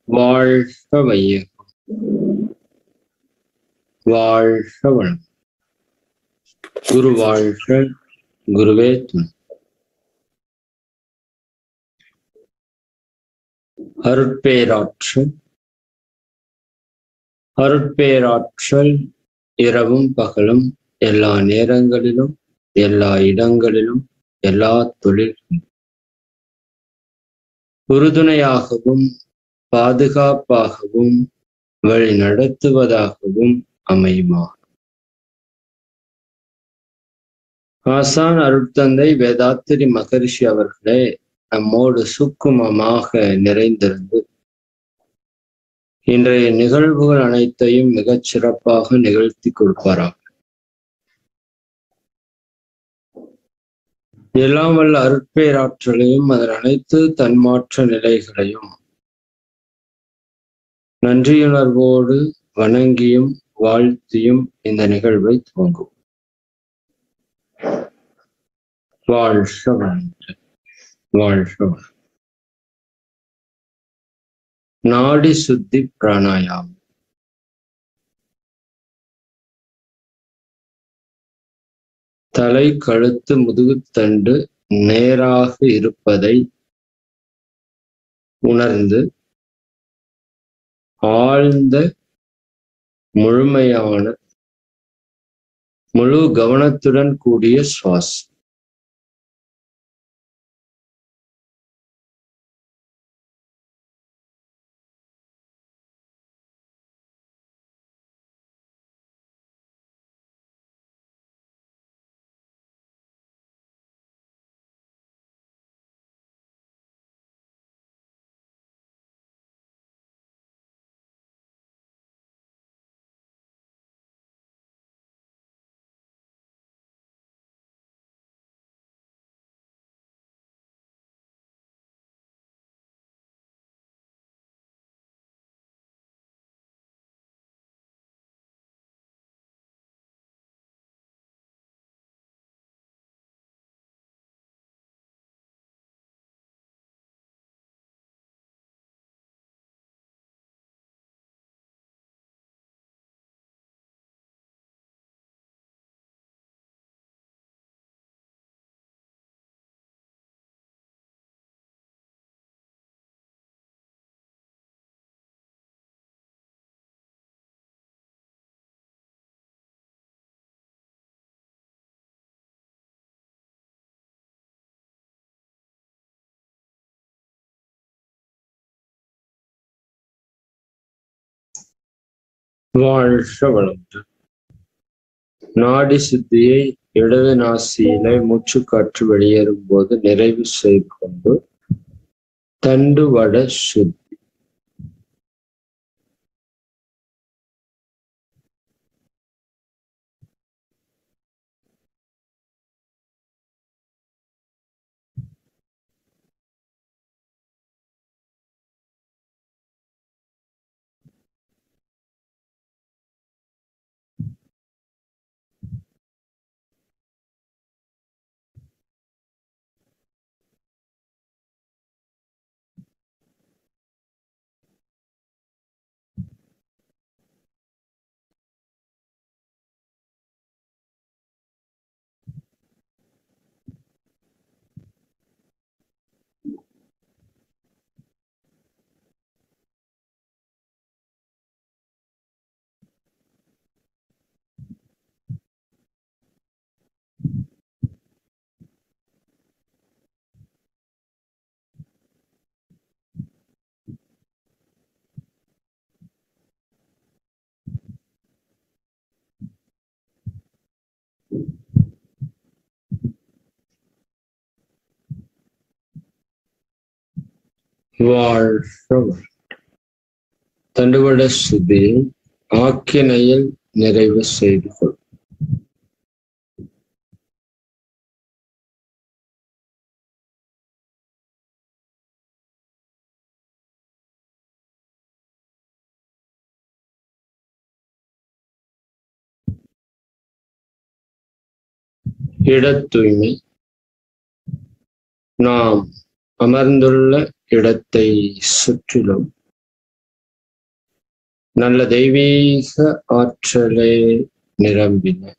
வாழ்க வையகம், வாழ்க வளம். குரு வாழ்க, குருவே துணை. அருட்பேராற்றல் அருட்பேராற்றல் இரவும் பகலும் எல்லா நேரங்களிலும் எல்லா இடங்களிலும் எல்லா தொழில்களும் உறுதுணையாகவும் பாதுகாப்பாகவும் வழி நடத்துவதாகவும் அமையுமா. ஆசான் அருட்தந்தை வேதாத்திரி மகரிஷி அவர்களே நம்மோடு சூக்குமமாக நிறைந்திருந்து இன்றைய நிகழ்வுகள் அனைத்தையும் மிகச் சிறப்பாக நிகழ்த்தி கொடுப்பாராக. எல்லாம் வல்ல அருட்பேராற்றலையும் அதன் அனைத்து தன்மாற்ற நிலைகளையும் நன்றியுணர்வோடு வணங்கியும் வாழ்த்தியும் இந்த நிகழ்வை துவங்கும். வாழ்க வளமுடன். வாழ்க வளமுடன். நாடி சுத்தி பிராணாயாமம். தலை, கழுத்து, முதுகுத்தண்டு நேராக இருப்பதை உணர்ந்து ஆழ்ந்த முழுமையான முழு கவனத்துடன் கூடிய சுவாசம். வாழ்க வளமுடன். நாடி சுத்தியை இடது நாசியிலே மூச்சுக்காற்று வெளியேறும் போது நிறைவு செய்து கொண்டு தண்டுவட சுத்தி. வாழ்க. தண்டுவட சுத்தியை ஆக்கினையில் நிறைவு செய்து கொள். இடத் தூய்மை. நாம் அமர்ந்துள்ள இடத்தை சுற்றிலும் நல்ல தெய்வீக ஆற்றலே நிரம்பின.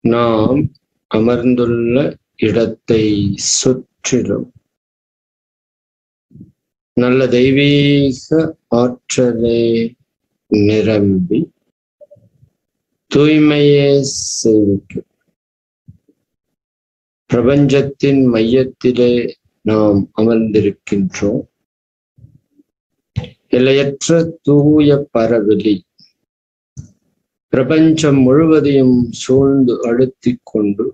நாம் அமர்ந்துள்ள இடத்தை சுற்றிலும் நல்ல தெய்வீக ஆற்றலே நிரம்பி தூய்மையே சேவிக்கும். பிரபஞ்சத்தின் மையத்திலே நாம் அமர்ந்திருக்கின்றோம். எல்லையற்ற தூய பரவெளி பிரபஞ்சம் முழுவதையும் சூழ்ந்து அழுத்திக் கொண்டு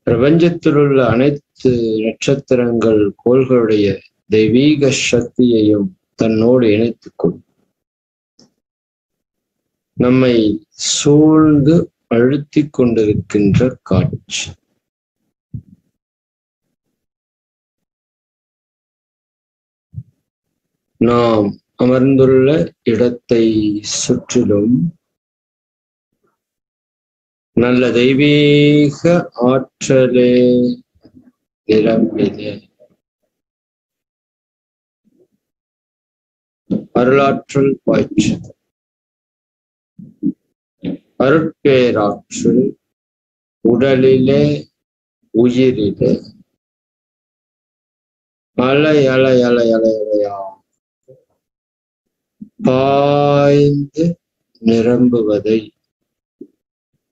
பிரபஞ்சத்தில் உள்ள அனைத்து நட்சத்திரங்கள் கோள்களுடைய தெய்வீக சக்தியையும் தன்னோடு இணைத்துக் கொண்டு நம்மை சூழ்ந்து அழுத்திக் கொண்டிருக்கின்ற காட்சி. நாம் அமர்ந்துள்ள இடத்தை சுற்றிலும் நல்ல தெய்வீக ஆற்றலே நிரம்பினே அருளாற்றல் பாய்ச்சி அருட்பேராற்றல் உடலிலே உயிரிலே அலை அலை அலை அலை அலையா பாய்ந்து நிரம்புவதை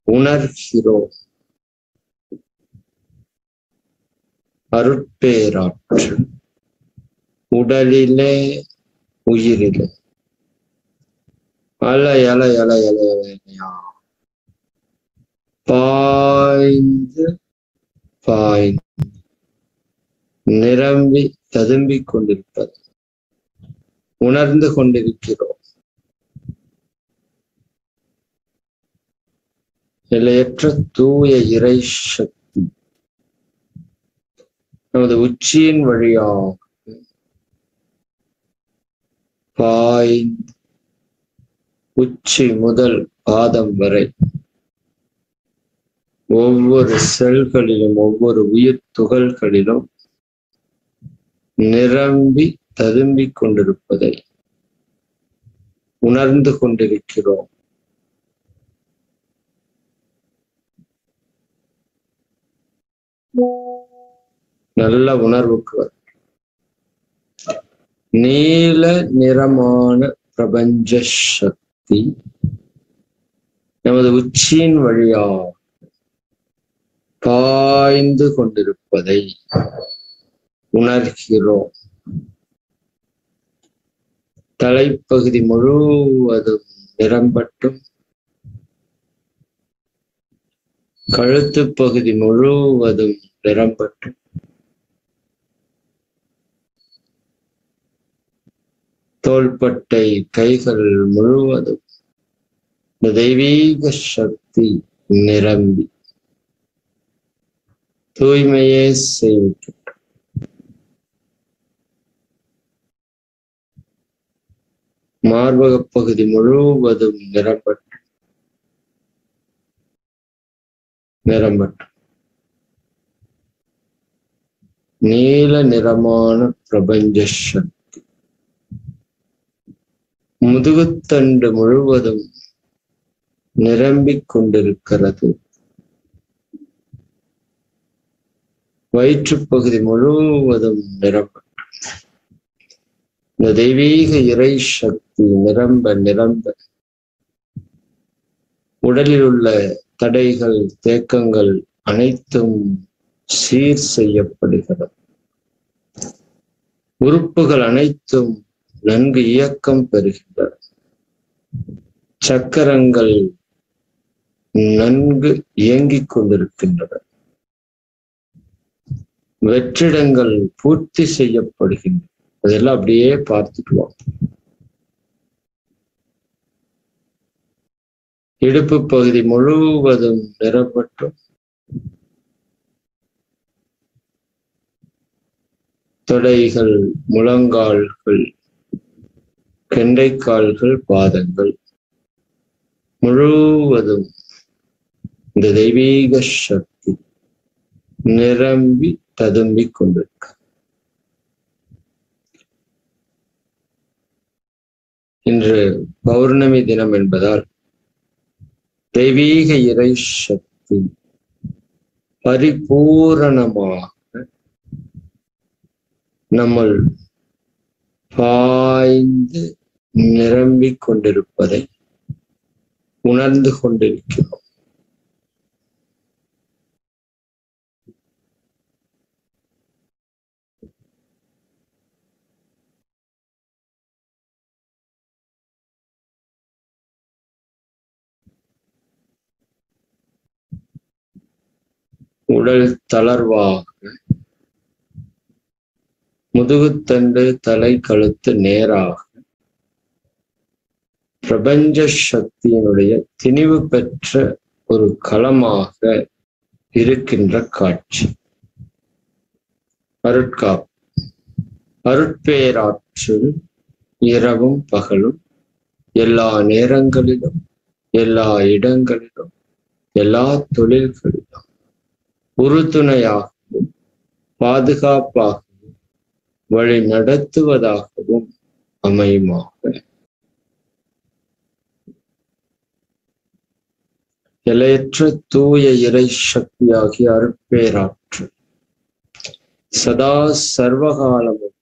உணர்கிறோம். அருட்பேராற்றல் உடலிலே உயிரிலே அலை அலை அலை அலை அலையா பாய்ந்து பாய்ந்து நிரம்பி ததும்பிக் கொண்டிருப்பது உணர்ந்து கொண்டிருக்கிறோம். எல்லையற்ற தூய இறை சக்தி நமது உச்சியின் வழியாக பாய்ந்து உச்சி முதல் பாதம் வரை ஒவ்வொரு செல்களிலும் ஒவ்வொரு உயிர் துகள்களிலும் நிரம்பி ததும்பிக் கொண்டிருப்பதை உணர்ந்து கொண்டிருக்கிறோம். நல்ல உணர்வுக்கு நீல நிறமான பிரபஞ்ச சக்தி நமது உச்சியின் வழியாக பாய்ந்து கொண்டிருப்பதை உணர்கிறோம். தலைப்பகுதி முழுவதும் நிரம்பட்டும், கழுத்து பகுதி முழுவதும் நிரம்பட்டும், தோள்பட்டை கைகள் முழுவதும் இந்த தெய்வீக சக்தி நிரம்பி தூய்மையே செய்விக்கும். மார்பக பகுதி முழுவதும் நிரம்பட்டும் நீல நிறமான பிரபஞ்ச சக்தி முதுகுத்தண்டு முழுவதும் நிரம்பிக் கொண்டிருக்கிறது. வயிற்றுப்பகுதி முழுவதும் நிரம்பட்டும் இந்த தெய்வீக இறை சக்தி நிரம்ப நிரம்ப உடலில் உள்ள தடைகள் தேக்கங்கள் அனைத்தும் சீர் செய்யப்படுகிறது. உறுப்புகள் அனைத்தும் நன்கு இயக்கம் பெறுகின்றன. சக்கரங்கள் நன்கு இயங்கிக் கொண்டிருக்கின்றன. வெற்றிடங்கள் பூர்த்தி செய்யப்படுகின்றன. அதெல்லாம் அப்படியே பார்த்துக்குவோம். இடுப்பு பகுதி முழுவதும் நிரப்பட்டும் தொடைகள், முழங்கால்கள், கெண்டைக்கால்கள், பாதங்கள் முழுவதும் இந்த தெய்வீக சக்தி நிரம்பி ததும்பிக் கொண்டிருக்கு. இன்று பௌர்ணமி தினம் என்பதால் தெய்வீக இறை சக்தி பரிபூரணமாக நம்மள் நிறைந்து நிரம்பிக் கொண்டிருப்பதை உணர்ந்து கொண்டிருக்கிறோம். உடல் தளர்வாக, முதுகுத்தண்டு தலை கழுத்து நேராக, பிரபஞ்ச சக்தியினுடைய திணிவு பெற்ற ஒரு களமாக இருக்கின்ற காட்சி. அருட்காப்பு, அருட்பேராற்றல் இரவும் பகலும் எல்லா நேரங்களிலும் எல்லா இடங்களிலும் எல்லா தொழில்களிலும் உறுதுணையாகவும் பாதுகாப்பாகவும் வழி நடத்துவதாகவும் அமையுமாக. எல்லையற்ற தூய இறை சக்தியாகிய அருட்பேராற்றல் சதா சர்வகாலமும்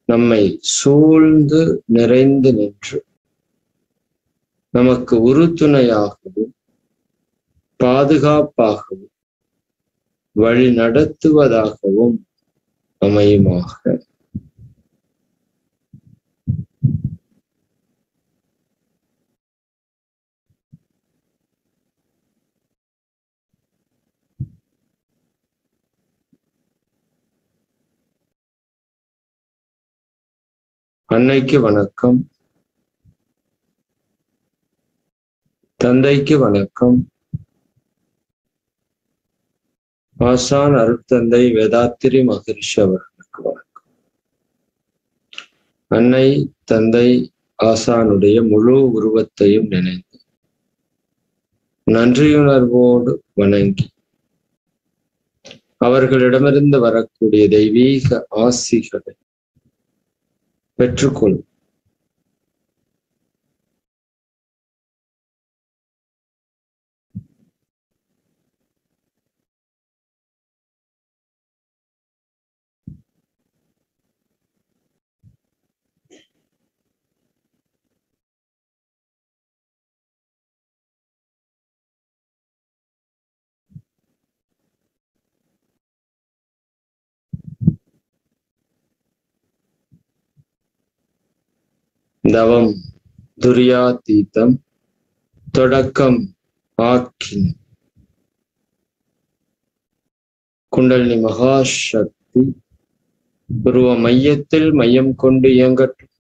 நம்மை சூழ்ந்து நிறைந்து நின்று நமக்கு உறுதுணையாகவும் பாதுகாப்பாகவும் வழி நடத்துவதாகவும் அமையுமாக. அன்னைக்கு வணக்கம், தந்தைக்கு வணக்கம், ஆசான் அருட்தந்தை வேதாத்திரி மகரிஷி அவர்களுக்கு வணக்கம். அன்னை, தந்தை, ஆசானுடைய முழு உருவத்தையும் நினைந்து நன்றியுணர்வோடு வணங்கி அவர்களிடமிருந்து வரக்கூடிய தெய்வீக ஆசிகளை பெற்றுக்கொள்ளும். தவம் துரியாதீதம், தொடக்கம் ஆக்கின், குண்டலினி மகாசக்தி உருவ மையத்தில் மையம் கொண்டு இயங்கட்டும்.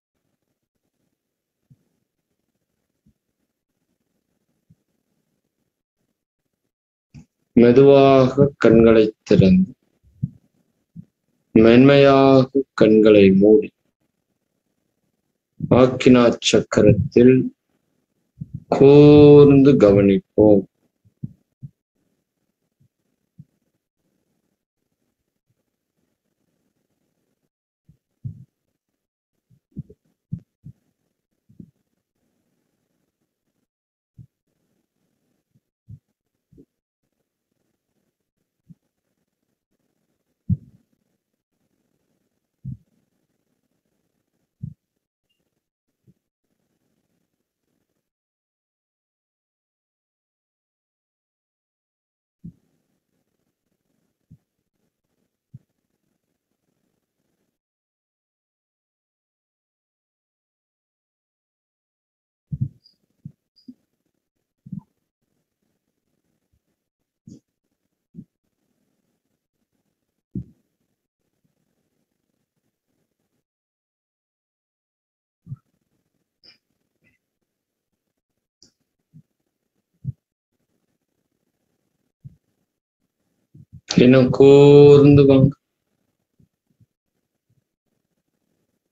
மெதுவாக கண்களை திறந்து மென்மையாக கண்களை மூடி ஆக்கினா சக்கரத்தில் கூர்ந்து கவனிப்போம். இன்னும் கூர்ந்து வாங்க.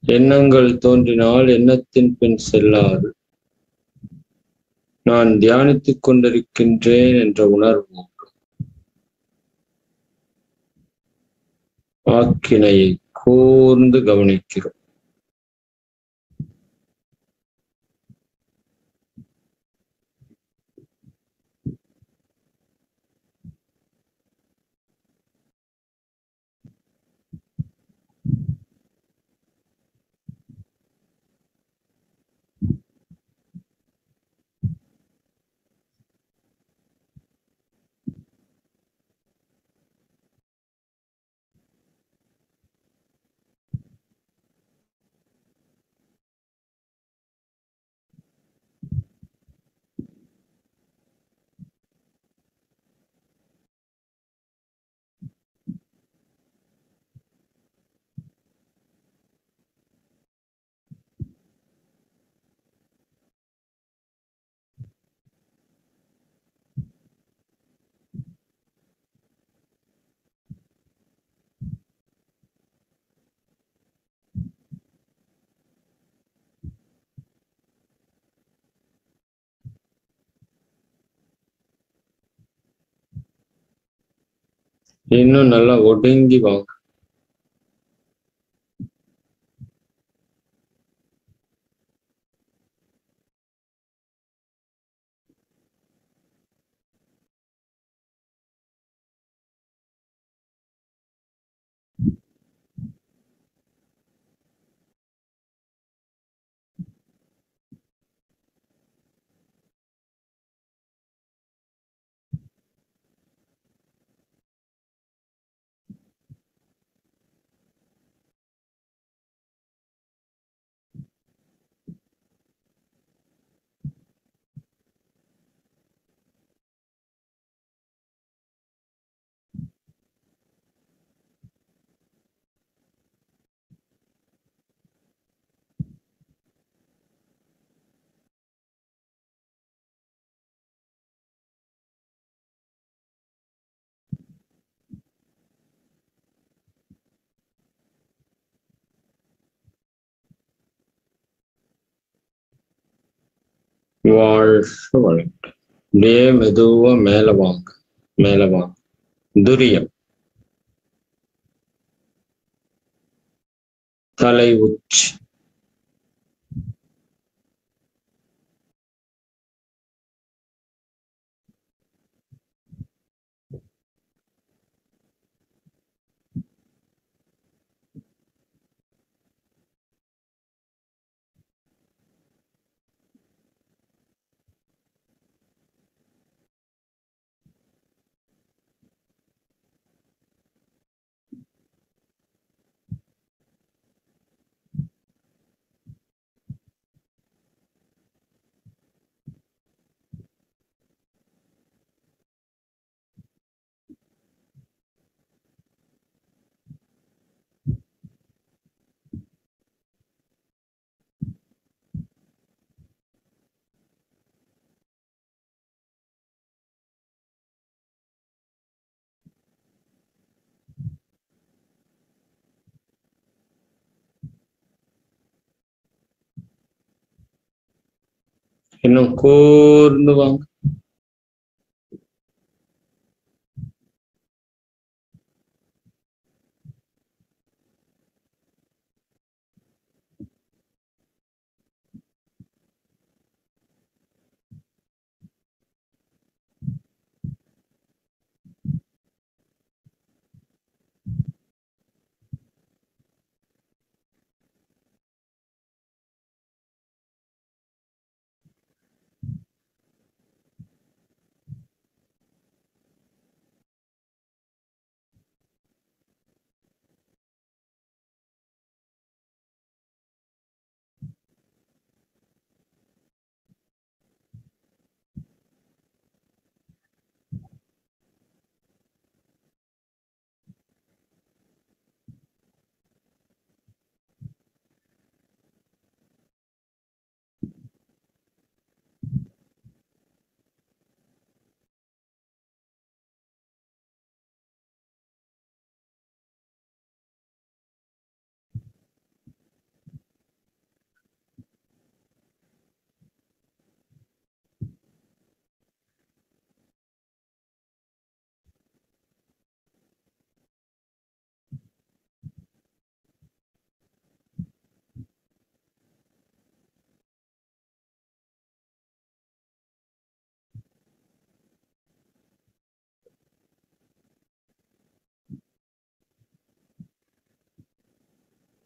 எண்ணங்கள் தோன்றினால் எண்ணத்தின் பின் செல்லாது நான் தியானித்துக் கொண்டிருக்கின்றேன் என்ற உணர்வு ஆக்கினையை கூர்ந்து கவனிக்கிறோம். இன்னும் நல்லா ஒடுங்கி வாங்க. வாழ்க வளம். அப்படியே மெதுவா மேல வாங்க, மேல வாங்க. துரியம், தலை உச்சி, இன்னும் கூர்ந்து வாங்க.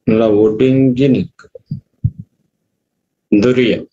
நல்லா ஒடுங்கி நிற்கு. துரியம்,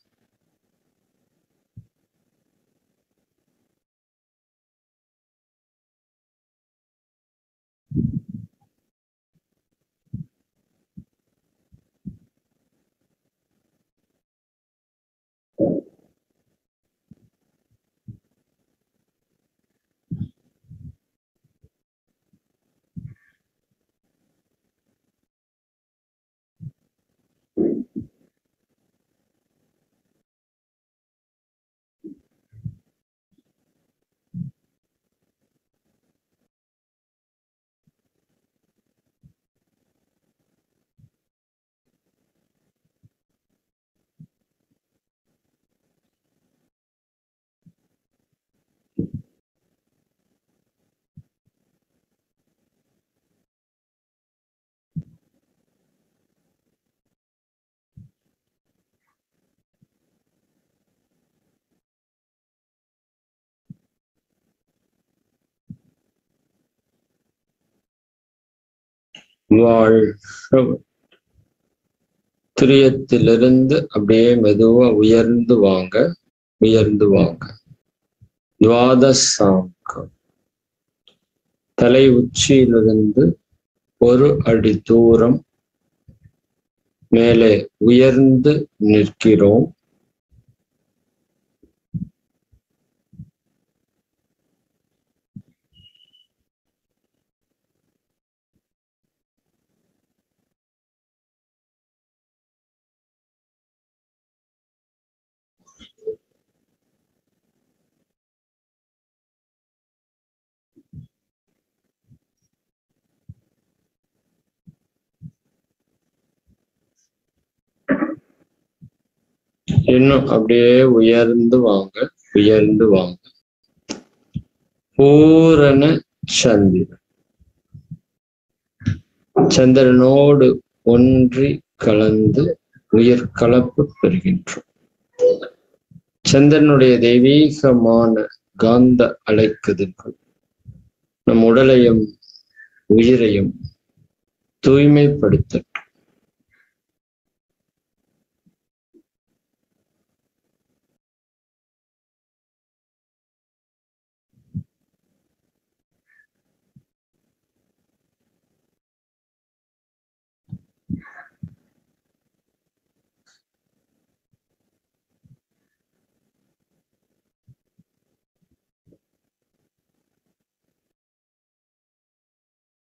வாழ்க. துரியத்திலிருந்து அப்படியே மெதுவா உயர்ந்து வாங்க, உயர்ந்து வாங்க. துவாதசாங்கம். தலை உச்சியிலிருந்து 1 அடி தூரம் மேலே உயர்ந்து நிற்கிறோம். இன்னும் அப்படியே உயர்ந்து வாங்க, உயர்ந்து வாங்க. பூரண சந்திரன். சந்திரனோடு ஒன்றி கலந்து உயிர் கலப்பு பெறுகின்றோம். சந்திரனுடைய தெய்வீகமான காந்த அலைக்கதிர்கள் நம் உடலையும் உயிரையும் தூய்மைப்படுத்த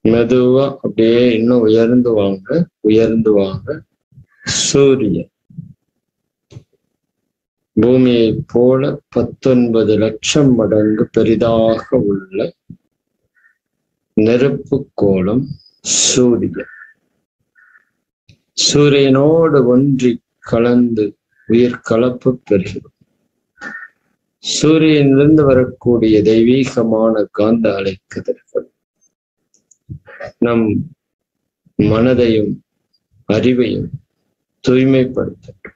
மெதுவா அப்படியே இன்னும் உயர்ந்து வாங்க, உயர்ந்து வாங்க. சூரியன் பூமியை போல 19 லட்சம் மடங்கு பெரிதாக உள்ள நெருப்பு கோலம் சூரியன். சூரியனோடு ஒன்றி கலந்து உயிர் கலப்பு பெறுகிறோம். சூரியனிலிருந்து வரக்கூடிய தெய்வீகமான காந்த அலைக்கதிர்கள் நம் மனதையும் அறிவையும் தூய்மைப்படுத்தட்டும்.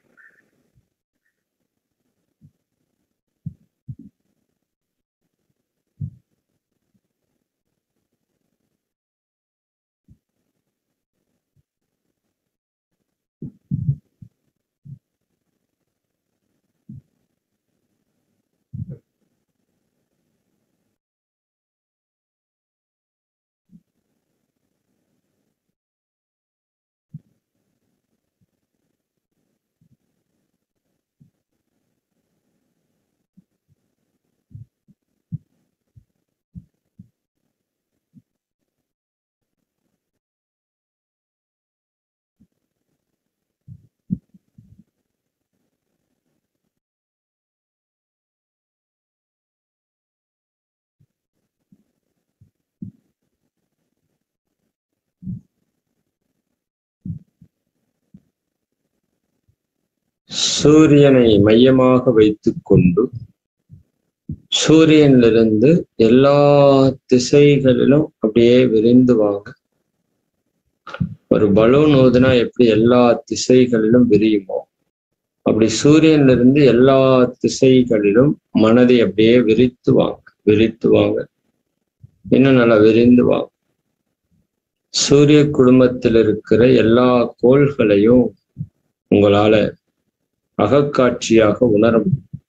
சூரியனை மையமாக வைத்துக் கொண்டு சூரியனிலிருந்து எல்லா திசைகளிலும் அப்படியே விரிந்து வாங்க. ஒரு பலூன் ஊதுனா எப்படி எல்லா திசைகளிலும் விரியுமோ அப்படி சூரியனிலிருந்து எல்லா திசைகளிலும் மனதை அப்படியே விரித்து வாங்க, விரித்து வாங்க. இன்னும் நல்லா விரிந்து வாங்க. சூரிய குடும்பத்தில் இருக்கிற எல்லா கோள்களையும் உங்களால அகக்காட்சியாக உணர முடியும்.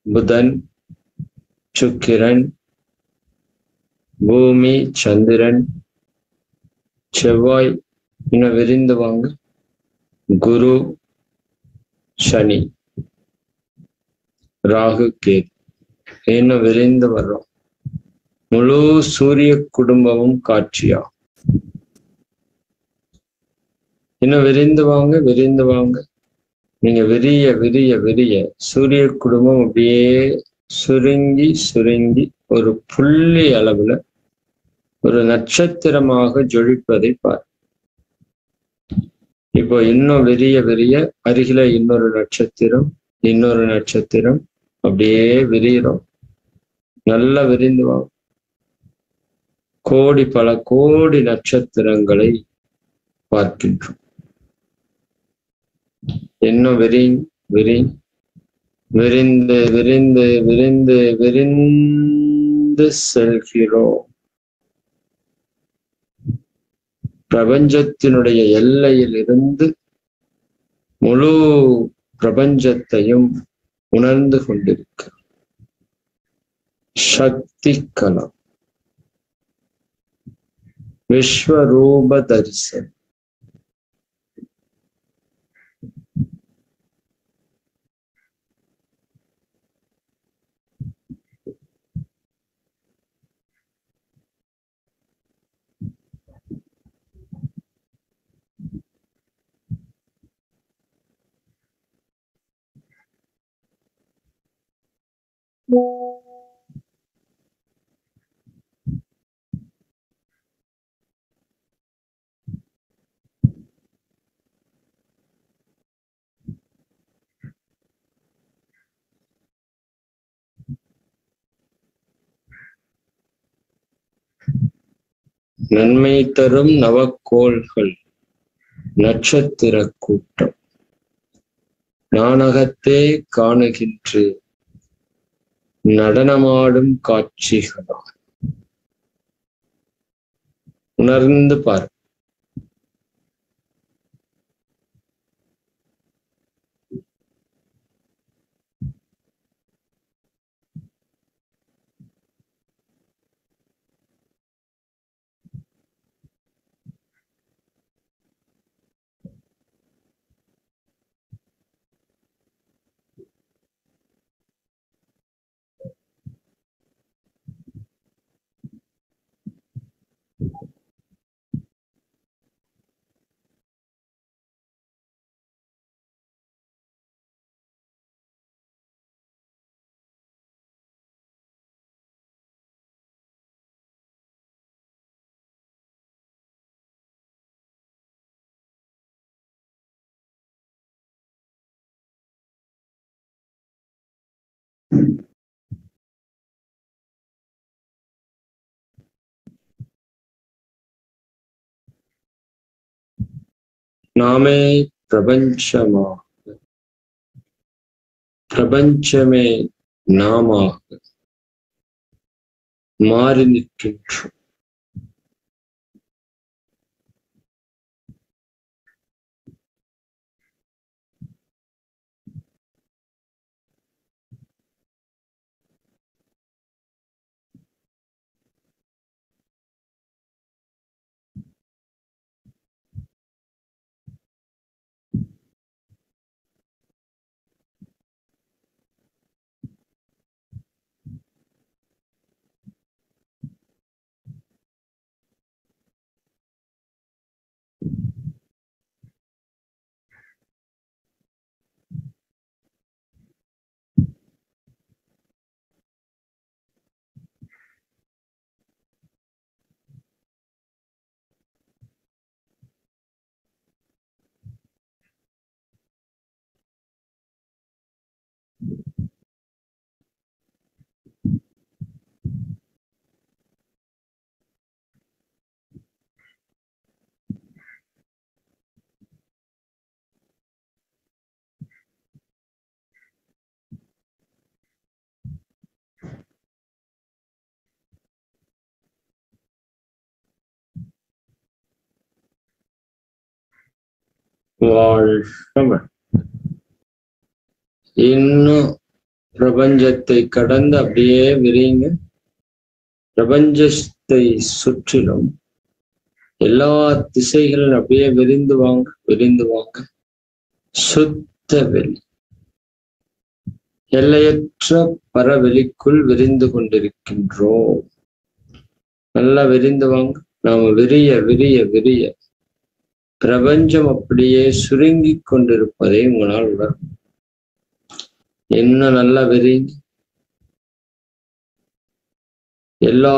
புதன், சுக்கிரன், பூமி, சந்திரன், செவ்வாய், இன்னும் விரிந்து வாங்க. குரு, சனி, ராகு, கேது, இன்னும் விரிந்து வர்றோம். முழு சூரிய குடும்பமும் காட்சியா. இன்னும் விரிந்து வாங்க, விரிந்து வாங்க. நீங்க விரிய விரிய விரிய சூரிய குடும்பம் அப்படியே சுருங்கி சுருங்கி ஒரு புள்ளி அளவுல ஒரு நட்சத்திரமாக ஜொலிப்பதை பார். இப்போ இன்னும் விரிய விரிய அருகில இன்னொரு நட்சத்திரம், இன்னொரு நட்சத்திரம் அப்படியே விரிகிறோம். நல்லா விரிந்து வாங்க. கோடி பல கோடி நட்சத்திரங்களை பார்க்கின்றோம். இன்னும் விரிந்து விரிந்து விரிந்து விரிந்து செல்கிறோம். பிரபஞ்சத்தினுடைய எல்லையில் இருந்து முழு பிரபஞ்சத்தையும் உணர்ந்து கொண்டிருக்க சக்தி கலம் விஸ்வரூப தரிசனம். நன்மை தரும் நவக்கோள்கள் நட்சத்திர கூட்டம் நாணகத்தே காணுகின்றேன் நடனமாடும் காட்சிகளால் உணர்ந்து பார். நாமே பிரபஞ்சமாக பிரபஞ்சமே நாமாக மாறி நிற்கின்றோம். வாழ்க. இன்னும் பிரபஞ்சத்தை கடந்து அப்படியே விரிங்க. பிரபஞ்சத்தை சுற்றிலும் எல்லா திசைகளும் அப்படியே விரிந்து வாங்க, விரிந்து வாங்க. சுத்த வெளி, எல்லையற்ற பரவெளிக்குள் விரிந்து கொண்டிருக்கின்றோம். நல்லா விரிந்து வாங்க. நாம விரிய விரிய விரிய பிரபஞ்சம் அப்படியே சுருங்கி கொண்டிருப்பதை உங்களால் உணரும். இன்னும் நல்லா விரிங்க. எல்லா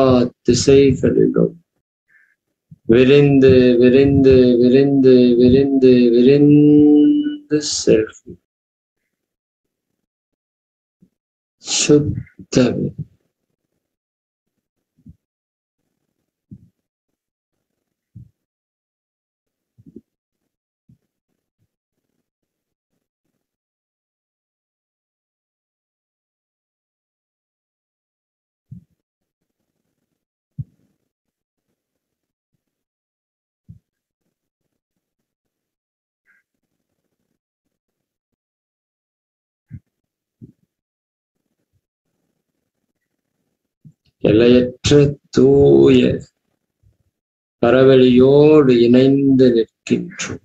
திசைகளிலும் விரிந்து விரிந்து விரிந்து விரிந்து விரிந்து செல்வி சுத்த எல்லையற்ற தூய பரவெளியோடு இணைந்து நிற்கின்றோம்.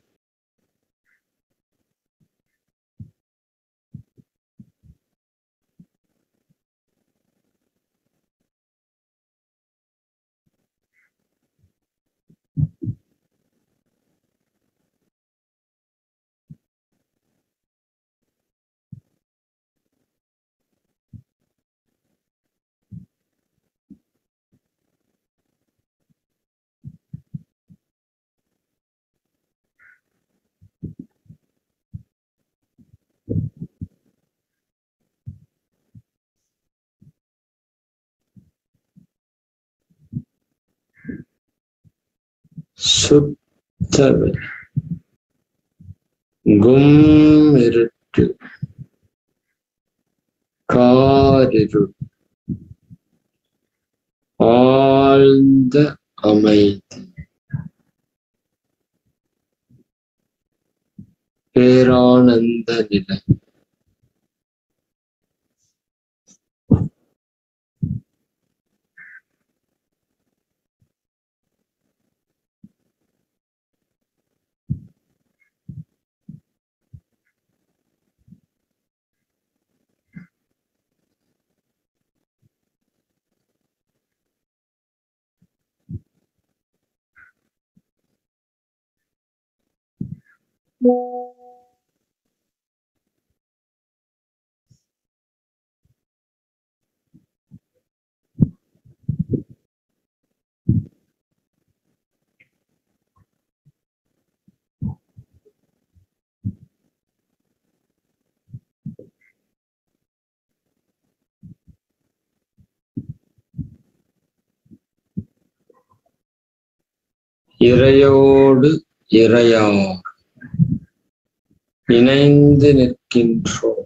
சுத்தவே கும் இருட்டு காரிருள் ஆழ்ந்த அமைதி பேரானந்த நிலை. இறையோடு இறையா இணைந்து நிற்கின்றோம்.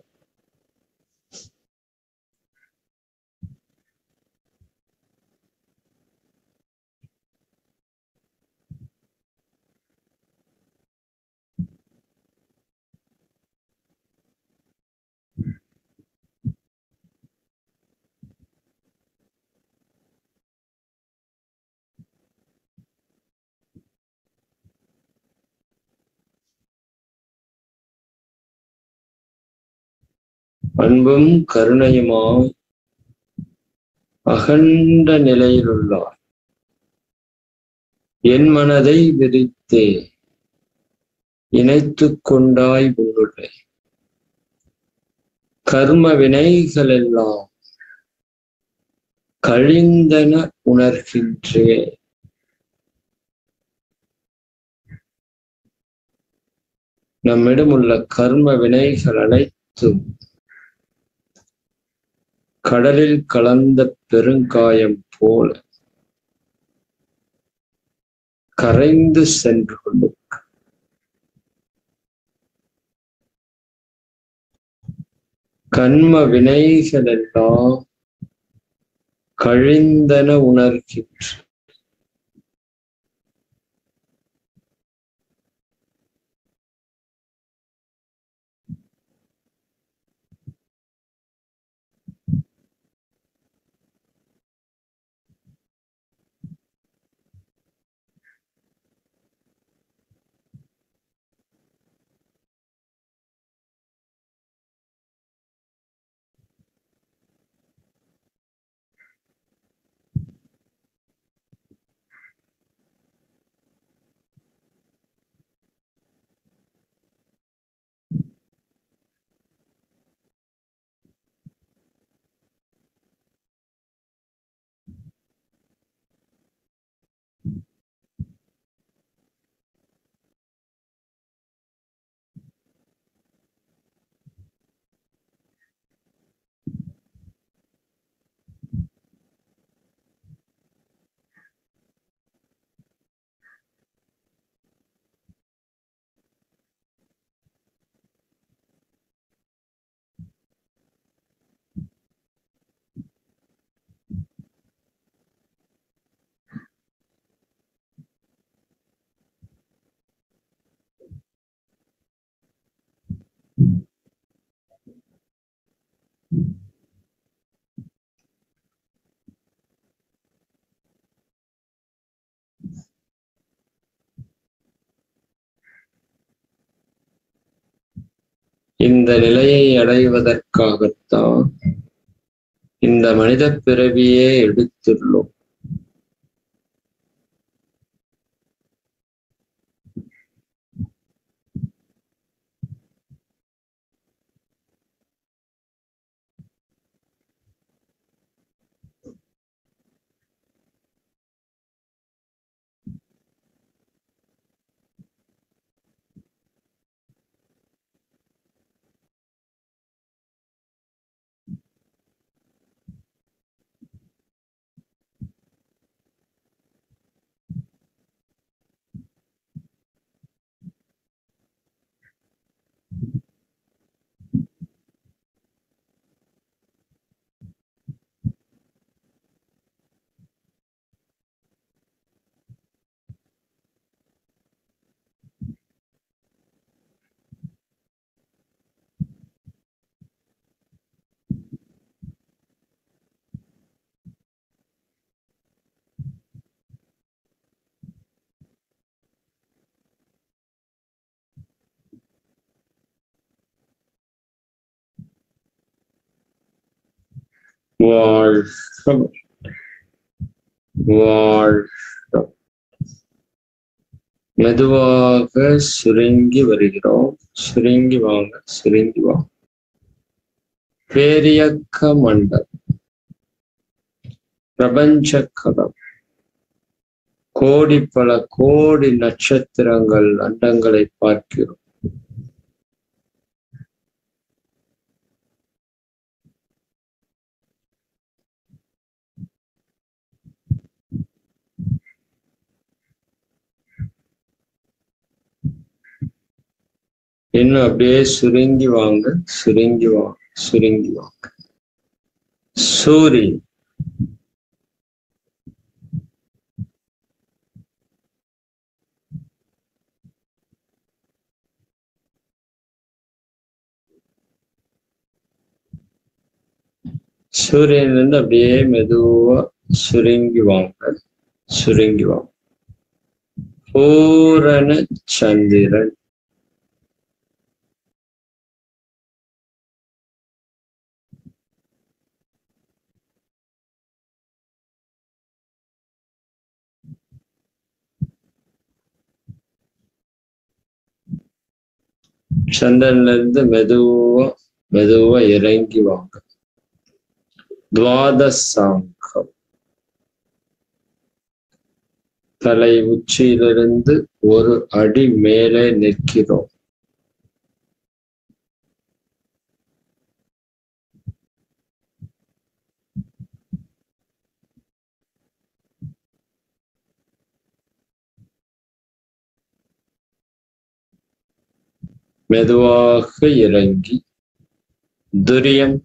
அன்பும் கருணையுமாய் அகண்ட நிலையிலுள்ளார். என் மனதை விரித்தே இணைத்துக் கொண்டாய் உன்னுடைய கர்ம வினைகள் எல்லாம் கழிந்தன உணர்கின்றே. நம்மிடம் உள்ள கர்ம வினைகள் அனைத்தும் கடலில் கலந்த பெருங்காயம் போல கரைந்து சென்று கொண்டு கர்ம வினைகள் எல்லாம் கழிந்தன உணர்கின்ற. இந்த நிலையை அடைவதற்காகத்தான் இந்த மனித பிறவியே எடுத்துள்ளோம். வாழ்க வாழ்க. மெதுவாக சுருங்கி வருகிறோம். சுருங்கி வாங்க, சுருங்கி வாங்க. பேரியக்க மண்டலம், பிரபஞ்ச கதம், கோடி பல கோடி நட்சத்திரங்கள், அண்டங்களை பார்க்கிறோம். இன்னும் அப்படியே சுருங்கி வாங்க, சுருங்கி வாங்க, சுருங்கி வாங்க. சூரியன், சூரியன்ல அப்படியே மெதுவா சுருங்கி வாங்க, சுருங்கி வாங்க. பூரண சந்திரன், சந்திரன்ல இருந்து மெதுவா மெதுவா இறங்கி வாங்க. துவாதசாங்கம், தலை உச்சியிலிருந்து ஒரு அடி மேலே நிற்கிறோம். மெதுவாக இறங்கி துரியம்,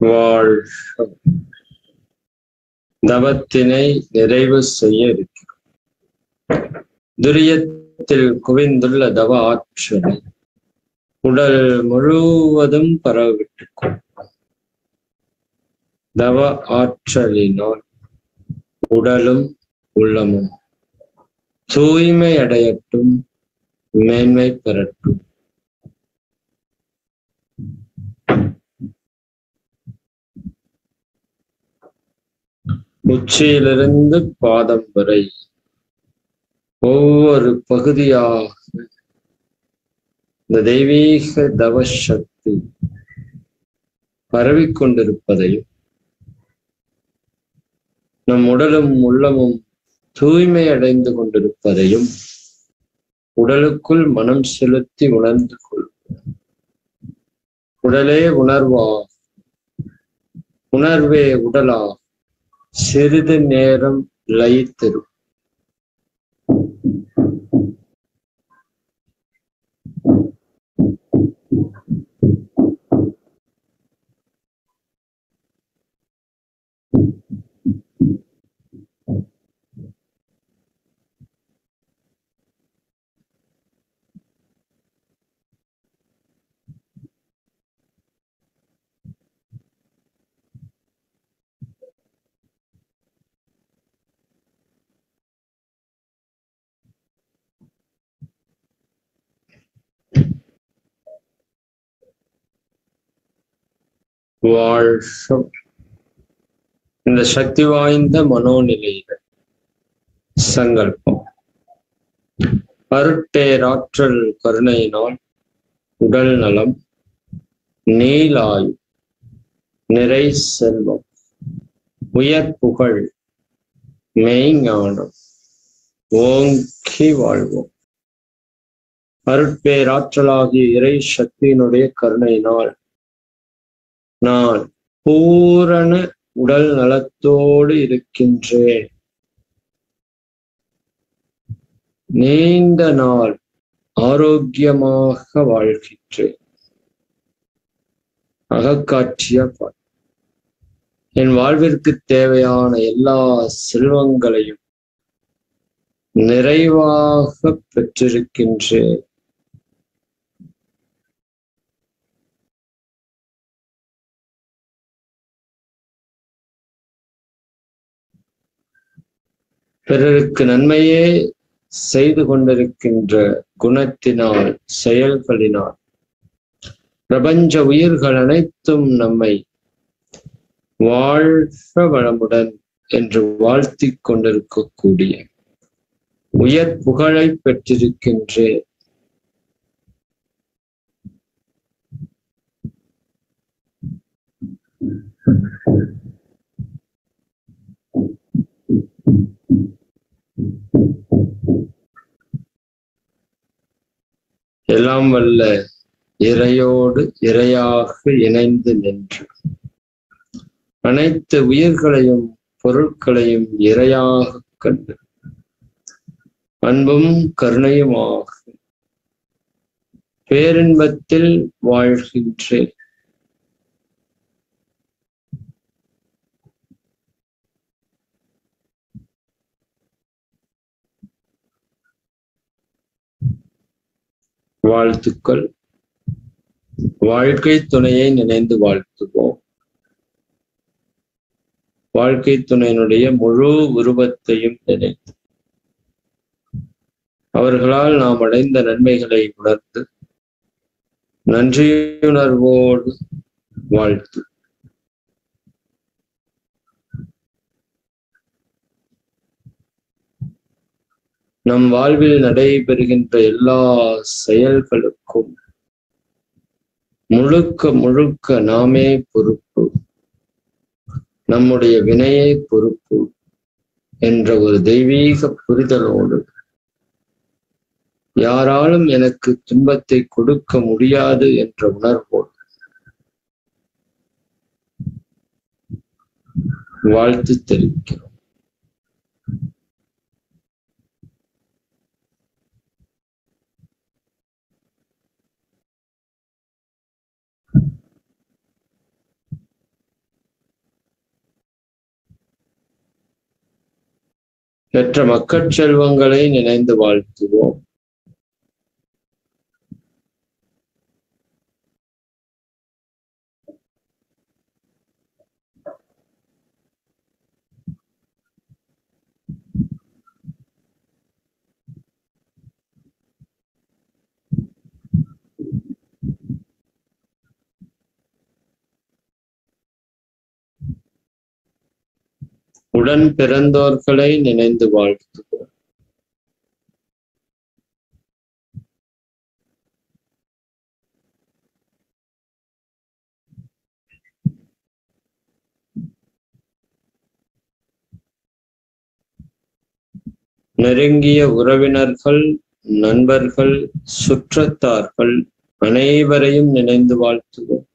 வாழ்க. தவத்தினை நிறைவு செய்ய இருக்கிறோம். துரியத்தில் குவிந்துள்ள தவ ஆற்றலை உடல் முழுவதும் பரவிட்டுக் கொள்ளும். தவ ஆற்றலினால் உடலும் உள்ளமும் தூய்மை அடையட்டும், மேன்மை பெறட்டும். உச்சியிலிருந்து பாதம் வரை ஒவ்வொரு பகுதியாக இந்த தெய்வீக தவசக்தி பரவிக்கொண்டிருப்பதையும், நம் உடலும் உள்ளமும் தூய்மை அடைந்து கொண்டிருப்பதையும் உடலுக்குள் மனம் செலுத்தி உணர்ந்து கொள்வோம். உடலே உணர்வா, உணர்வே உடலா, சிறிது நேரம் லயித்திரு. வாழ்ஷம். இந்த சக்தி வாய்ந்த மனோநிலையில சங்கல்பம். அருட்பேராற்றல் கருணையினால் உடல் நலம், நீலாயு, நிறை செல்வம், உயர் புகழ், மெய்ஞானம் ஓங்கி வாழ்வோம். அருட்பேராற்றலாகிய இறை சக்தியினுடைய கருணையினால் நான் பூரண உடல் நலத்தோடு இருக்கின்றேன். நீண்ட நாள் ஆரோக்கியமாக வாழ்கின்றேன். அகக்காட்சியா பார். என் வாழ்விற்கு தேவையான எல்லா செல்வங்களையும் நிறைவாக பெற்றிருக்கின்றேன். பிறருக்கு நன்மையே செய்து கொண்டிருக்கின்ற குணத்தினால், செயல்களினால் பிரபஞ்ச உயிர்கள் அனைத்தும் நம்மை வாழ்க வளமுடன் என்று வாழ்த்திக் கொண்டிருக்கக்கூடிய உயர் புகழை பெற்றிருக்கின்றேன். எல்லாம் வல்ல இறையோடு இறையாக இணைந்து நின்று அனைத்து உயிர்களையும் பொருட்களையும் இறையாக கண்டு அன்பும் கருணையுமாக பேரின்பத்தில் வாழ்கின்றேன். வாழ்த்துக்கள். வாழ்க்கை துணையை நினைந்து வாழ்த்துவோம். வாழ்க்கை துணையினுடைய முழு உருவத்தையும் நினைத்து அவர்களால் நாம் அடைந்த நன்மைகளை உணர்ந்து நன்றியுணர்வோடு வாழ்த்து. நம் வாழ்வில் நடைபெறுகின்ற எல்லா செயல்களுக்கும் முழுக்க முழுக்க நாமே பொறுப்பு, நம்முடைய வினையே பொறுப்பு என்ற ஒரு தெய்வீக புரிதலோடு யாராலும் எனக்கு துன்பத்தை கொடுக்க முடியாது என்ற உணர்வோடு வாழ்த்து தெரிவிக்கிறோம். பெற்ற மக்கள் செல்வங்களை நினைந்து வாழ்த்துவோம். உடன் பிறந்தோர்களை நினைந்து வாழ்த்துவோம். நெருங்கிய உறவினர்கள், நண்பர்கள், சுற்றத்தார்கள் அனைவரையும் நினைந்து வாழ்த்துவோம்.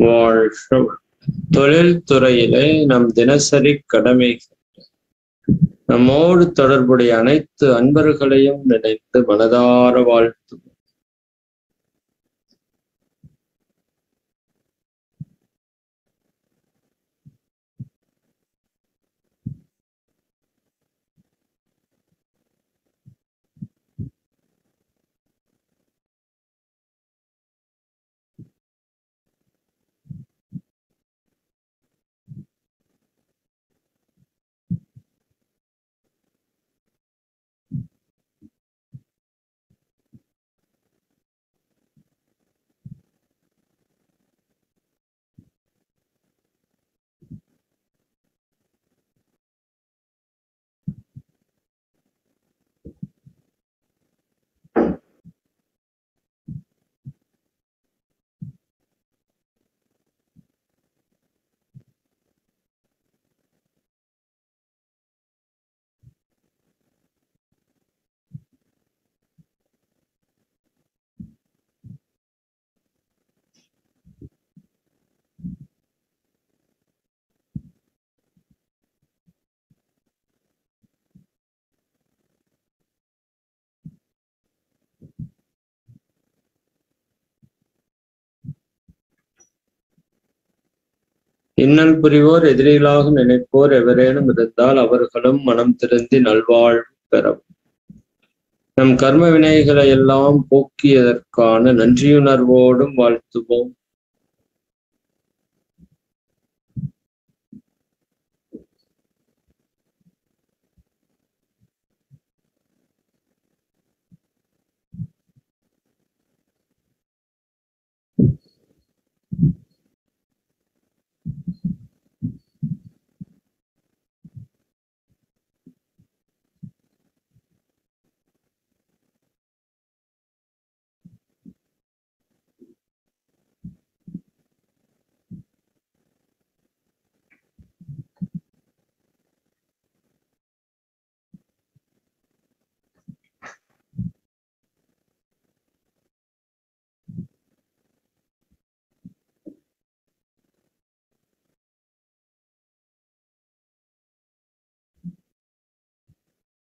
வாழ்க. தொழில் துறையிலே நம் தினசரி கடமை நம்மோடு தொடர்புடைய அனைத்து அன்பர்களையும் நினைத்து மனதார வாழ்த்து. இன்னல் புரிவோர் எதிரிகளாக நினைப்போர் எவரேனும் இருந்தால் அவர்களும் மனம் திருந்தி நல்வாழ்வு பெறவும். நம் கர்ம வினைகளை எல்லாம் போக்கியதற்கான நன்றியுணர்வோடும் வாழ்த்துவோம்.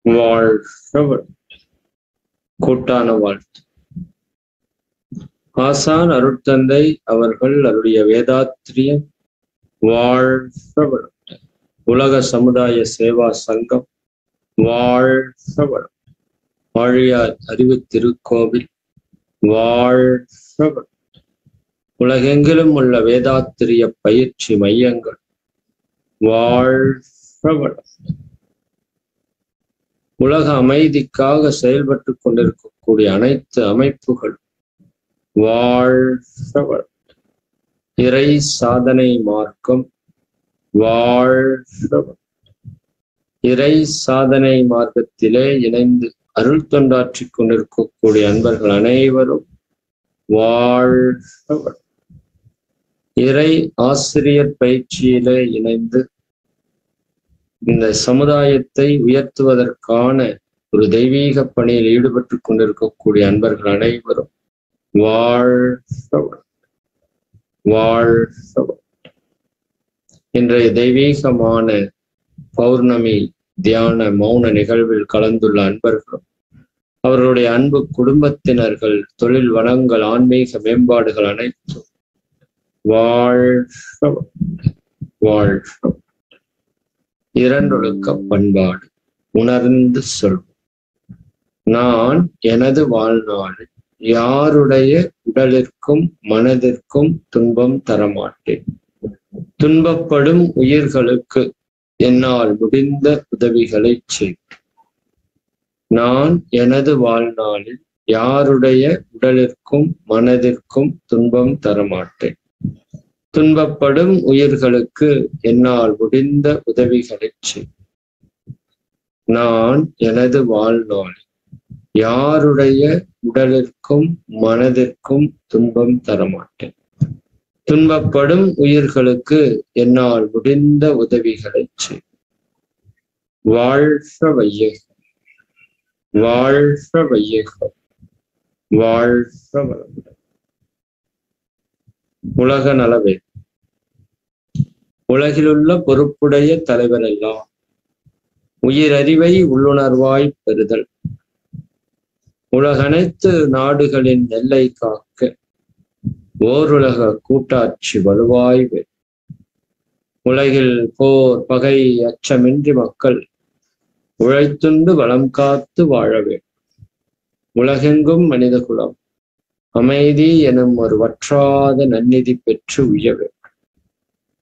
வாழ்க. கூட்டான வாழ்த்து. ஆசான் அருட்தந்தை அவர்கள் அவருடைய வேதாத்திரியம் வாழ்க. உலக சமுதாய சேவா சங்கம் வாழ்க. வாழியார் அறிவு திருக்கோவில் வாழ்க. உலகெங்கிலும் உள்ள வேதாத்திரிய பயிற்சி மையங்கள் வாழ்க. உலக அமைதிக்காக செயல்பட்டு கொண்டிருக்கக்கூடிய அனைத்து அமைப்புகள் வாழ்க. இறை சாதனை மார்க்கம் வாழ்க. இறை சாதனை மார்க்கத்திலே இணைந்து அருள் தொண்டாற்றிக் கொண்டிருக்கக்கூடிய அன்பர்கள் அனைவரும் வாழ்க. இறை ஆசிரியர் பயிற்சியிலே இணைந்து இந்த சமுதாயத்தை உயர்த்துவதற்கான ஒரு தெய்வீக பணியில் ஈடுபட்டு கொண்டிருக்கக்கூடிய அன்பர்கள் அனைவரும் வாழ்க. வாழ்க. இன்றைய தெய்வீகமான பௌர்ணமி தியான மௌன நிகழ்வில் கலந்துள்ள அன்பர்களும் அவர்களுடைய அன்பு குடும்பத்தினர்கள், தொழில் வளங்கள், ஆன்மீக மேம்பாடுகள் அனைத்தும் வாழ்க. வாழ்க. இரண்டொழுக்க பண்பாடு உணர்ந்து சொல்வோம். நான் எனது வாழ்நாளில் யாருடைய உடலிற்கும் மனதிற்கும் துன்பம் தரமாட்டேன். துன்பப்படும் உயிர்களுக்கு என்னால் முடிந்த உதவிகளை செய்வேன். நான் எனது வாழ்நாளில் யாருடைய உடலிற்கும் மனதிற்கும் துன்பம் தரமாட்டேன். துன்பப்படும் உயிர்களுக்கு என்னால் முடிந்த உதவிகளை செய்வேன். நான் எனது வாழ்நாளில் யாருடைய உடலிற்கும் மனதிற்கும் துன்பம் தரமாட்டேன். துன்பப்படும் உயிர்களுக்கு என்னால் முடிந்த உதவிகளை செய்வேன். வாழ்க வையகம். வாழ்க வையகம். வாழ்க வளமுடன். உலக நலவே. உலகிலுள்ள பொறுப்புடைய தலைவர் எல்லாம் உயிரறிவை உள்ளுணர்வாய் பெறுதல். உலகனைத்து நாடுகளின் எல்லை காக்க ஓருலக கூட்டாட்சி வலுவாய். உலகில் போர் பகை அச்சமின்றி மக்கள் உழைத்துண்டு வளம் காத்து வாழவே. உலகெங்கும் மனித குலம் அமைதி எனும் ஒரு வற்றாத நன்னிதி பெற்று உயவே.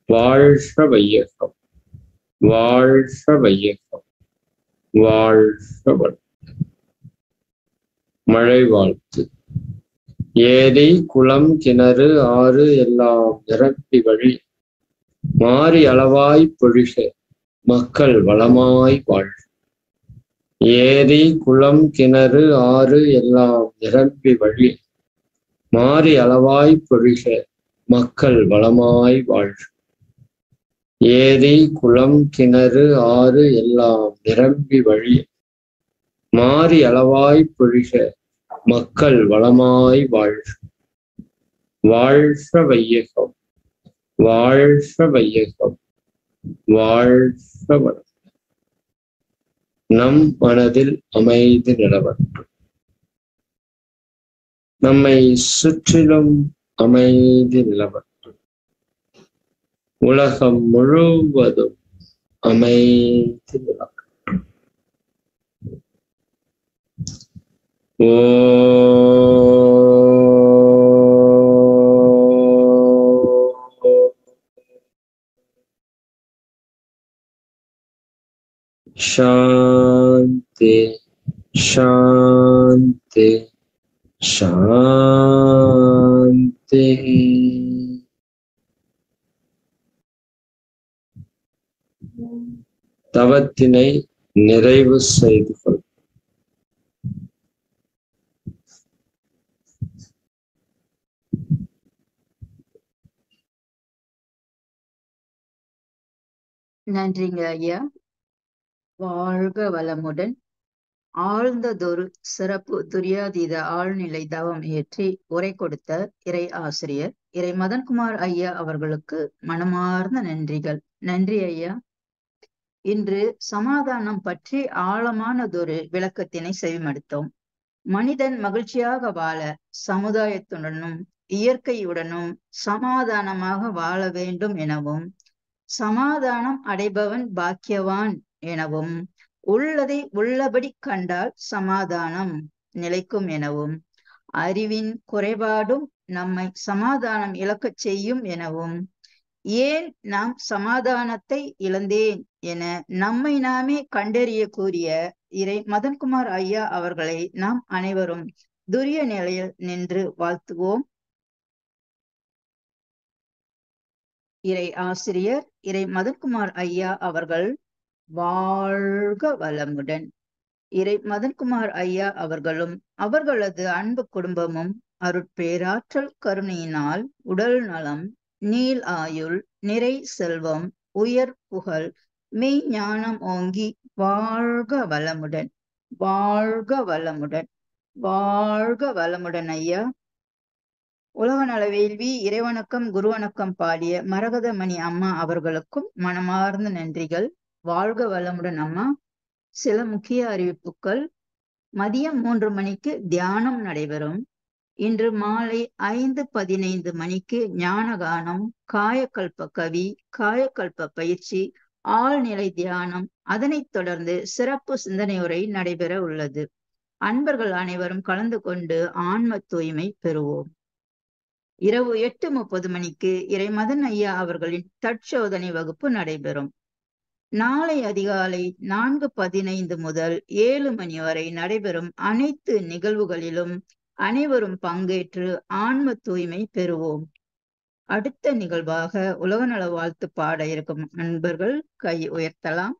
வாழ்க வையகம், வாழ்க வையகம், வாழ்க வளம். மழை வாழ்த்து. ஏரி குளம் கிணறு ஆறு எல்லாம் நிரப்பி வழி மாறி அளவாய் பொழிக மக்கள் வளமாய் வாழ்க. ஏரி குளம் கிணறு ஆறு எல்லாம் நிரம்பி வழி மாறி அளவாய் பொழிக மக்கள் வளமாய் வாழ்க. ஏரி குளம் கிணறு ஆறு எல்லாம் நிரம்பி வழி மாறி அளவாய் பொழிக மக்கள் வளமாய் வாழ்க. வாழ்க வையகம், வாழ்க வையகம், வாழ்க வளம். நம் மனதில் அமைதி நிலவட்டும். நம்மை சுற்றிலும் அமைதி நிலவட்டும். உலகம் முழுவதும் அமைதி நிலவட்டும். சாந்தி சாந்தி சாந்தி. தவத்தினை நிறைவு செய்து கொள். நன்றிங்க ஐயா. வாழ்க வளமுடன். ஆழ்ந்ததொரு சிறப்பு துரியாதீத ஆழ்நிலை தவம் ஏற்றி உரை கொடுத்த இறை ஆசிரியர் இறை மதன்குமார் ஐயா அவர்களுக்கு மனமார்ந்த நன்றிகள். நன்றி ஐயா. இன்று சமாதானம் பற்றி ஆழமானதொரு விளக்கத்தினை செவிமடுத்தோம். மனிதன் மகிழ்ச்சியாக வாழ சமுதாயத்துடனும் இயற்கையுடனும் சமாதானமாக வாழ வேண்டும் எனவும், சமாதானம் அடைபவன் பாக்கியவான் எனவும், உள்ளதை உள்ளபடி கண்டால் சமாதானம் நிலைக்கும் எனவும், அறிவின் குறைபாடும் நம்மை சமாதானம் இழக்கச் செய்யும் எனவும், ஏன் நாம் சமாதானத்தை இழந்தேன் என நம்மை நாமே கண்டறிய கூறிய இறை மதன்குமார் ஐயா அவர்களை நாம் அனைவரும் துரிய நிலையில் நின்று வாழ்த்துவோம். இறை ஆசிரியர் இறை மதன்குமார் ஐயா அவர்கள் வாழ்க வளமுடன். இறை மதன்குமார் ஐயா அவர்களும் அவர்களது அன்பு குடும்பமும் அருட்பேராற்றல் கருணையினால் உடல் நலம், நீள் ஆயுள், நிறை செல்வம், உயர் புகழ், மெய் ஞானம் ஓங்கி வாழ்க வளமுடன், வாழ்க வளமுடன், வாழ்க வளமுடன் ஐயா. உலக நல வேள்வி இறைவணக்கம் குருவணக்கம் பாடிய மரகதமணி அம்மா அவர்களுக்கும் மனமார்ந்த நன்றிகள். வாழ்க வளமுடன் அம்மா. சில முக்கிய அறிவிப்புகள். மதியம் 3 மணிக்கு தியானம் நடைபெறும். இன்று மாலை 5:15 மணிக்கு ஞானகானம், காயக்கல்ப கவி, காயக்கல்ப பயிற்சி, ஆழ்நிலை தியானம், அதனைத் தொடர்ந்து சிறப்பு சிந்தனையுரை நடைபெற உள்ளது. அன்பர்கள் அனைவரும் கலந்து கொண்டு ஆன்ம தூய்மை பெறுவோம். இரவு 8:30 மணிக்கு இறை மதன் ஐயா அவர்களின் தற்சோதனை வகுப்பு நடைபெறும். நாளை அதிகாலை 4:15 முதல் 7 மணி வரை நடைபெறும் அனைத்து நிகழ்வுகளிலும் அனைவரும் பங்கேற்று ஆன்ம தூய்மை பெறுவோம். அடுத்த நிகழ்வாக உலக நல வாழ்த்து பாட இருக்கும் நண்பர்கள் கை உயர்த்தலாம்.